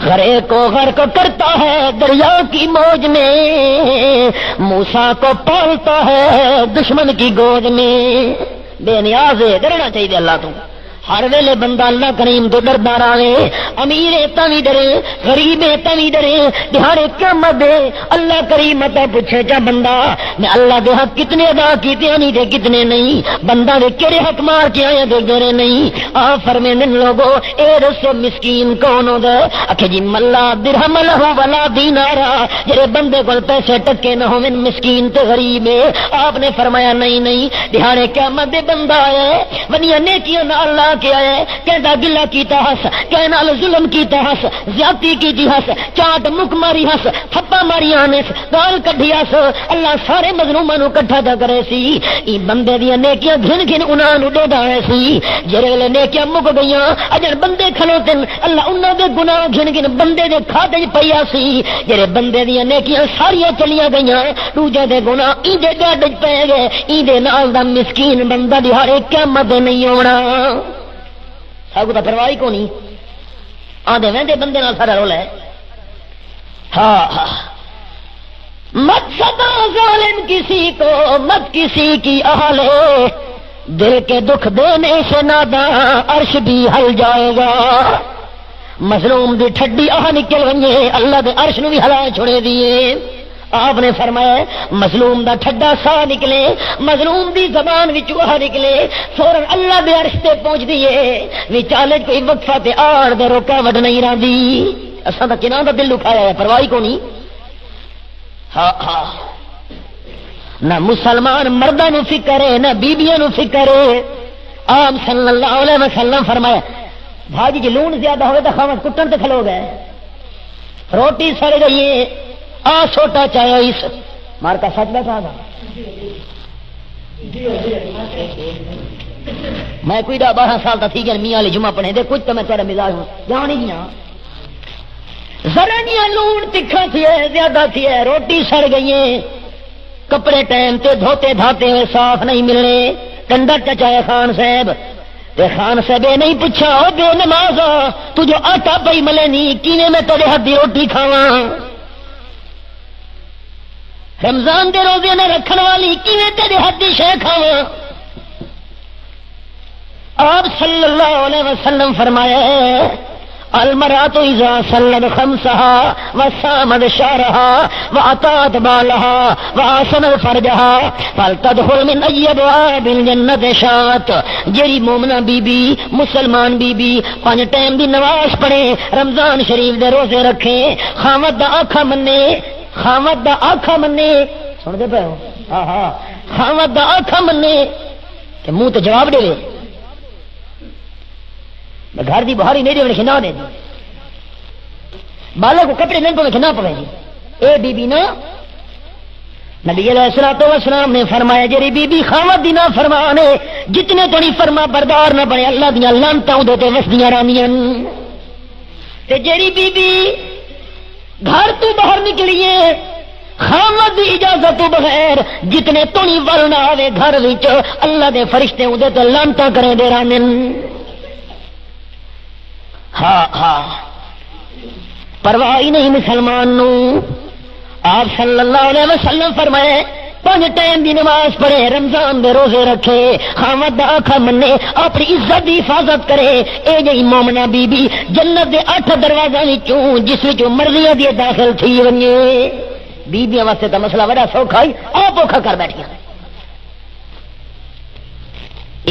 غرے کو غرق کرتا ہے دریا کی موج میں موسیٰ کو پالتا ہے دشمن کی گود میں بے نیاز ہے ڈرنا چاہیے اللہ تو ہر ویلے بندہ اللہ کریم تو ڈردا رہے، امیر تمی ڈرے، غریب تمی ڈرے، دہاڑے قیامت دے اللہ کریم تا پوچھے جا بندہ میں اللہ دے حق کتنے ادا کیتے نہیں تے کتنے نہیں، بندہ نے کہڑے حق مار کے آیا تے کہڑے نہیں۔ آ فرمیندے لوگو اے رسو مسکین کون ہوندا؟ اکھے جی ملا درہم لہ ولا دینارا، جڑے بندے کول پیسے ٹکے نہ ہوون مسکین تے غریب ہے۔ آپ نے فرمایا نہیں نہیں، دہاڑے قیامت دے بندہ ہے ونیاں نیکیاں نال اللہ کے آئے کہندا گلا کیتا ہس، کہنا ظلم کیتا ہس، زیادتی کیتی ہس، چاٹ مک ماری ہس، تھپا ماری ہس، گال کڈھی ہس، اللہ سارے مظلوماں نو اکٹھا جا کرے سی۔ ای بندے دیاں نیکیاں گھن گھن انہاں نو دیندا ہے سی، جڑے ویلے نیکیاں مک گئیاں اجر بندے کھلوتے اللہ انہاں دے گناہ گھن گھن بندے دے کھاتے وچ پیا سی، جڑے بندے دیاں نیکیاں ساریاں چلیاں گئیاں دوجے دے گناہ ایندے گڈ وچ پے گئے، ایندے نال دا مسکین بندہ دہاڑے قیامت نہیں ہونا۔ سب تو پرواہ کو نہیں آدھے وہدے بندے نال سارا رولا ہے۔ ہاں ہاں مت سدا ظالم کسی کو مت کسی کی اہلے، دل کے دکھ دینے سے ناداں عرش بھی ہل جائے گا۔ مظلوم دی ٹھڈی نکل گئی اللہ دے عرش نو بھی ہلا چھوڑے دیے۔ آپ نے فرمایا مظلوم دا ٹھڈا سا نکلے، مظلوم دی زبان وچوں نکلے، فوراً اللہ دے عرش تے پہنچ دیے، وچالے کوئی وقفہ تے آڑ دے رکاوٹ نہیں رہندی۔ اساں دا کناں دا دل اٹھایا ہے، پرواہ کو نہیں۔ ہاں ہاں نہ مسلمان مرداں نو فکر ہے نہ بیبیاں نو فکر ہے۔ آپ صلی اللہ علیہ وسلم فرمایا بھاجی جی لون زیادہ ہوئے تو خامد کٹن تے کھلو گئے، روٹی سڑ گئی ہے آ چھوٹا چاہے اس مار کا سچ بیٹھا تھا۔ میں کوئی 12 سال تک تھی گیا میاں علی جمعہ پڑھے دے کچھ تو میں تیرا مزاج ہوں جان ہی گیا ذرا نیا لون تکھا تھی ہے زیادہ تھی ہے، روٹی سڑ گئی ہے، کپڑے ٹائم تے دھوتے دھاتے ہوئے صاف نہیں ملنے، ٹنڈر چچایا خان صاحب تے خان صاحب نہیں پوچھا او بے نماز تو جو آٹا پئی ملے نہیں کینے میں تیرے ہاتھ دی روٹی کھاواں، رمضان دے روزے نہ رکھن والی کیویں تیرے ہاتھ دی شے کھاواں۔ آپ صلی اللہ علیہ وسلم فرمایا المرأة اذا صلت خمسها وصامت شهرها واطاعت بالها واحسنت فرجها فلتدخل من اي ابواب الجنة شاءت۔ جیڑی مومنہ بی بی مسلمان بی بی 5 ٹائم دی نماز پڑھے، رمضان شریف دے روزے رکھے، خاوند دا آکھا منے، خاوند دا آکھا منے، سن دے پے ہو؟ ہاں ہاں خاوند دا آکھا منے تے منہ تے جواب دے گھر دی بہاری نہیں دے کھنا دے دی بالوں کو کپڑے نہیں پوے کھنا پوے جی اے بی بی نا نبی علیہ الصلوۃ والسلام نے فرمایا جڑی بی بی خاوند دی نا فرمانے جتنے تڑی فرما بردار نہ بنے اللہ دیاں لعنتاں اودے تے وسدیاں رہندیاں تے جڑی بی بی گھر تو باہر نکلیے خاوند دی اجازت تو بغیر جتنے تڑی ول نہ آوے گھر وچ اللہ دے فرشتے اودے تے لعنتاں کرے دے رہندے۔ ہاں ہاں پرواہ ہی نہیں مسلمان نو۔ آپ صلی اللہ علیہ وسلم فرمائے 5 ٹائم دی نماز پڑھے، رمضان دے روزے رکھے، خاوند دا آکھا منے، اپنی عزت دی حفاظت کرے، اے جئی مومنہ بی بی جنت دے 8 دروازاں وچوں جس وچوں مرضی دی داخل تھی ونجے۔ بیبیاں واسطے تا مسئلہ بڑا سوکھا ہی آپ اوکھا کر بیٹھیاں۔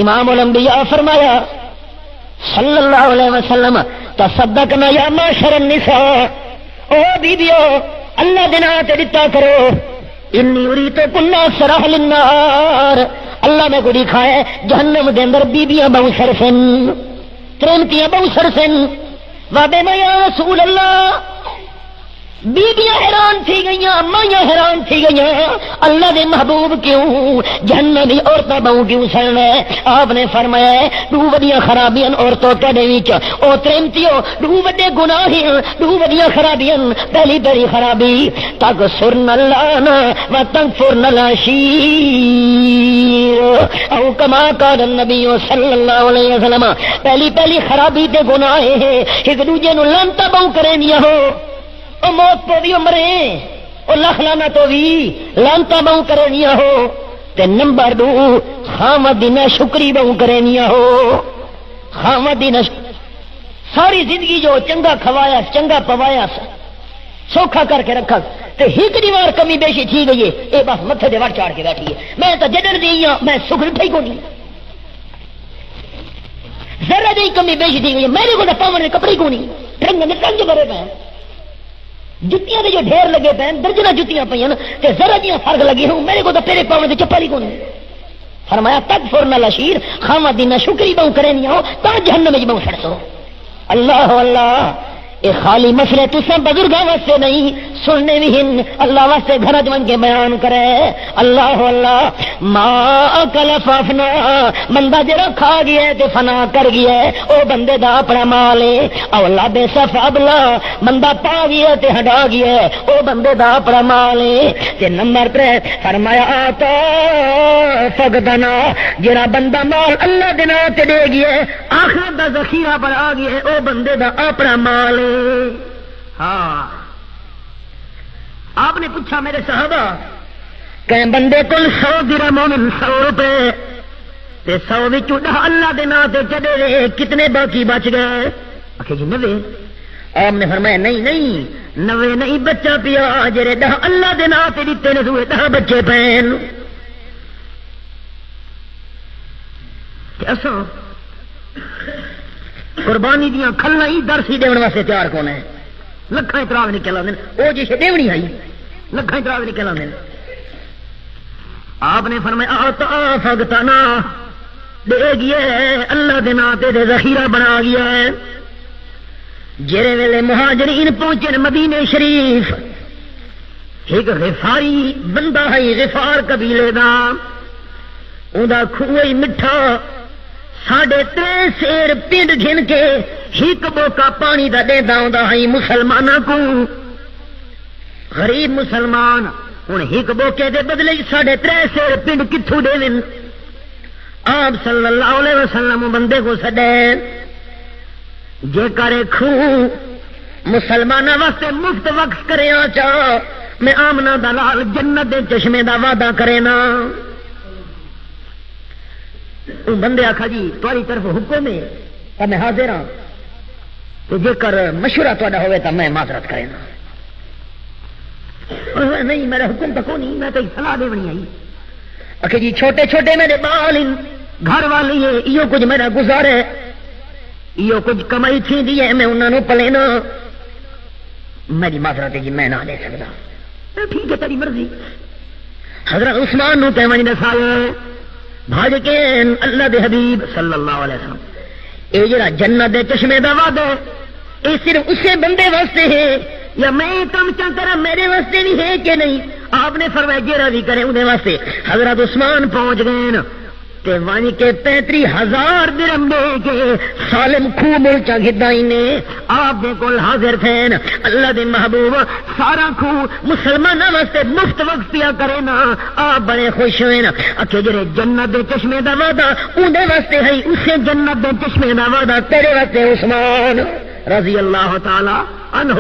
امام الانبیاء فرمایا صلی اللہ علیہ وسلم تصدقنا یا معاشر النساء، او بیبیو اللہ دینا تے دتا کرو، انی اریت کنا سراح للنار، اللہ میں کو دکھائے جہنم دے اندر بیبیاں بہو سر سن، ترمتیاں بہو سر سن، وابے میں یا رسول اللہ بیبیاں حیران تھی گئیاں، مائیاں حیران تھی گئیاں اللہ دے محبوب کیوں جہنمی عورتاں بہو کیوں سن ہے؟ آپ نے فرمایا ہے 2 وڈیاں خرابیاں عورتوں تہاڈے وچ، او ترمتیو 2 وڈے گناہ ہیں، 2 وڈیاں خرابیاں۔ پہلی خرابی تکسرن اللعن و تکفرن العشیر او کما قال النبی صلی اللہ علیہ وسلم، پہلی خرابی تے گناہ ہے ایک دوجے نو لعنتاں بہو کرینیاں ہو، او موت تو بھی مرے او لکھ لانا تو بھی لانتا بہو کرنیاں ہو، تے نمبر 2 خاوند دی ناشکری بہو کرنیاں ہو، خامدی نش ساری زندگی جو چنگا کھوایا چنگا پوایا سوکھا کر کے رکھا تے ایک دیوار کمی بیشی تھی گئی ہے اے بس متھے دے وڑ چاڑ کے بیٹھی ہے میں تو جدن دی ہاں میں سکھ اٹھائی کو نہیں ذرا جی کمی بیشی تھی گئی ہے میرے کو پاون نے کپڑے کو نہیں ٹنگ میں ٹنگ بھرے پے جتیاں دے جو ڈھیر لگے پے درجناں جتیاں پئیاں تے ذرا جی فرق لگی ہوں میرے کو تو تیرے پاون دے چپل ہی کو نہیں فرمایا تک فرنا لشیر خاما دینا شکری بہو کرے نہیں ہو تا جہنم میں بہو سڑ سو اللہ اللہ یہ خالی مسئلے تسیں بزرگاں واسطے نہیں سننے بھی ہن اللہ واسطے گھر جمن کے بیان کرے اللہ اللہ ما اکل فافنا بندہ جڑا کھا گیا ہے تے فنا کر گیا ہے او بندے دا اپنا مال ہے اولا بے صف ابلا بندہ پا گیا تے ہٹا گیا ہے او بندے دا اپنا مال ہے تے نمبر 3 فرمایا آتا فقدنا جڑا بندہ مال اللہ دے نام تے دے گیا ہے آخرت دا ذخیرہ بنا گیا ہے او بندے دا اپنا مال ہے ہاں آپ نے پوچھا میرے صحابہ کہ بندے کو 100 درہم 100 روپے 100 اللہ دے نام تے چڑے رہے کتنے باقی بچ گئے آخر جی 90 آپ نے فرمایا نہیں نہیں 90 نہیں بچہ پیا جڑے 10 اللہ دے نام تے دیتے نے سوئے 10 بچے پین ایسا قربانی دیا کھلنا ہی درسی دیون واسطے تیار کون ہے لکھاں اتراو نکل آتے وہ جی دیونی آئی لکھاں اتراو نکل آتے آپ نے فرمایا آتا فگتنا دے گیا اللہ دے نام تے ذخیرہ بنا گیا ہے جڑے ویلے مہاجرین پہنچے مدینے شریف ایک غفاری بندہ ہے غفار قبیلے دا اوندا کھوئی مٹھا 3.5 سیر پنڈ گھن کے ایک بوکا پانی دا دے دا ہے مسلمانوں کو غریب مسلمان ہوں ایک بوکے دے بدلے 3.5 سیر پنڈ کتوں دے آپ صلی اللہ علیہ وسلم بندے کو سڈے جے کرے خو مسلمانوں واسطے مفت وقف کرے چاہ میں آمنا دلال جنت دے چشمے دا وعدہ کرے نا بندے آخا جی تاری طرف حکم ہے تو میں حاضر ہاں تو جے کر مشورہ تا ہوئے تو میں معذرت کرے نا نہیں میرا حکم تو کون نہیں میں تو سلاح دے بنی آئی آخر جی چھوٹے چھوٹے میرے بال گھر والی ہے یہ کچھ میرا گزارے یہ کچھ کمائی تھی دی ہے میں انہوں نے پلے نا میری معذرت ہے جی میں نہ لے سکتا ٹھیک ہے تیری مرضی حضرت عثمان نو کہوانی دسایا بھاج کے اللہ دے حبیب صلی اللہ علیہ وسلم اے جڑا جنت دے چشمے دا وعدہ اے صرف اسے بندے واسطے ہے یا میں کم چا کرا میرے واسطے بھی ہے کہ نہیں آپ نے فرمایا جڑا بھی کرے انہیں واسطے حضرت عثمان پہنچ گئے تے وانی کے 35,000 درہم دے کے سالم خو ملچا گدائی نے آپ دے کول حاضر تھے اللہ دے محبوب سارا خو مسلمانوں واسطے مفت وقت پیا کرے نا آپ بڑے خوش ہوئے نا اکھے جڑے جنت دے چشمے دا وعدہ اونڈے واسطے ہے اسے جنت دے چشمے دا وعدہ تیرے واسطے عثمان رضی اللہ تعالی عنہ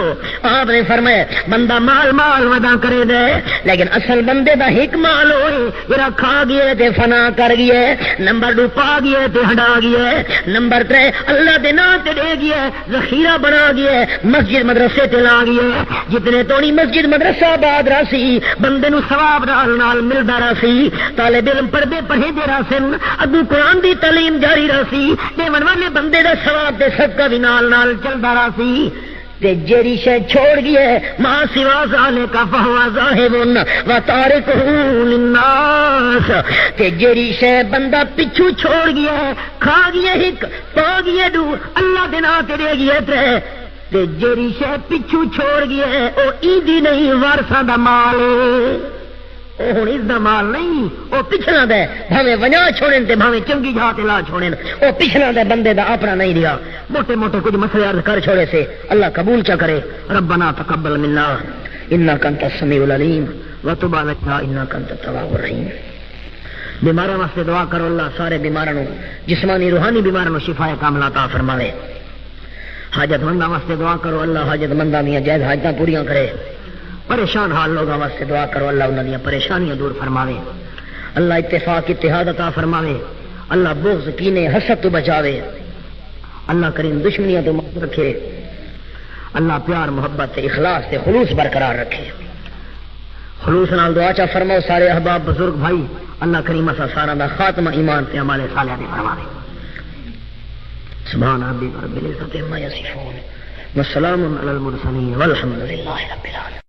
آپ نے فرمایا بندہ مال مال ودا کرے دے لیکن اصل بندے دا ایک مال ہوئے جڑا کھا گیا تے فنا کر گیا نمبر 2 پا گیا تے ہٹا گیا نمبر 3 اللہ دے نام تے دے گیا ذخیرہ بنا گیا مسجد مدرسے تے لا گیا جتنے توڑی مسجد مدرسہ آباد راسی بندے نو ثواب نال ملدا راسی طالب علم پڑھدے پڑھے دے راسن اگوں قرآن دی تعلیم جاری راسی دیون والے بندے دا ثواب تے صدقہ بھی نال نال چلدا راسی تے جیری شے چھوڑ گئی ہے ما سوا ذالک فہو ذاہب و تارک للناس تے جیری شے بندہ پیچھو چھوڑ گیا ہے کھا گیا ایک پا گیا 2 اللہ دے نام تے دے گیا 3 تے جیری شے پیچھو چھوڑ گیا ہے او ایدی نہیں وارثاں دا مال او ہن اس دا مال نہیں او پچھلا دے بھاویں ونجا چھوڑن تے بھاویں چنگی جہاں تے لا چھوڑن او پچھلا دے بندے دا اپنا نہیں رہا موٹے موٹے کچھ مسئلے عرض کر چھوڑے سے اللہ قبول چا کرے ربنا تقبل منا انک انت السمیع العلیم وتب علینا انک انت التواب الرحیم بیماراں واسطے دعا کرو اللہ سارے بیماراں نو جسمانی روحانی بیماراں نو شفا کاملہ عطا فرماوے حاجت منداں واسطے دعا کرو اللہ حاجت منداں دیاں جائز حاجتاں پوریاں کرے پریشان حال لوگوں واسطے دعا کرو اللہ انہاں دیاں پریشانیاں دور فرماوے اللہ اتفاق اتحاد عطا فرماوے اللہ بغض کینے حسد تو بچاوے اللہ کریم دشمنیاں تو محفوظ رکھے، اللہ پیار محبت سے اخلاص سے خلوص برقرار رکھے، خلوص نال دعا چا فرماؤ سارے احباب بزرگ بھائی، اللہ کریم اسا سارا دا خاتمہ ایمان سے عمل صالح دے فرما دے۔ سبحان ربک رب العزت عما یصفون والسلام علی المرسلین والحمد للہ رب العالمین۔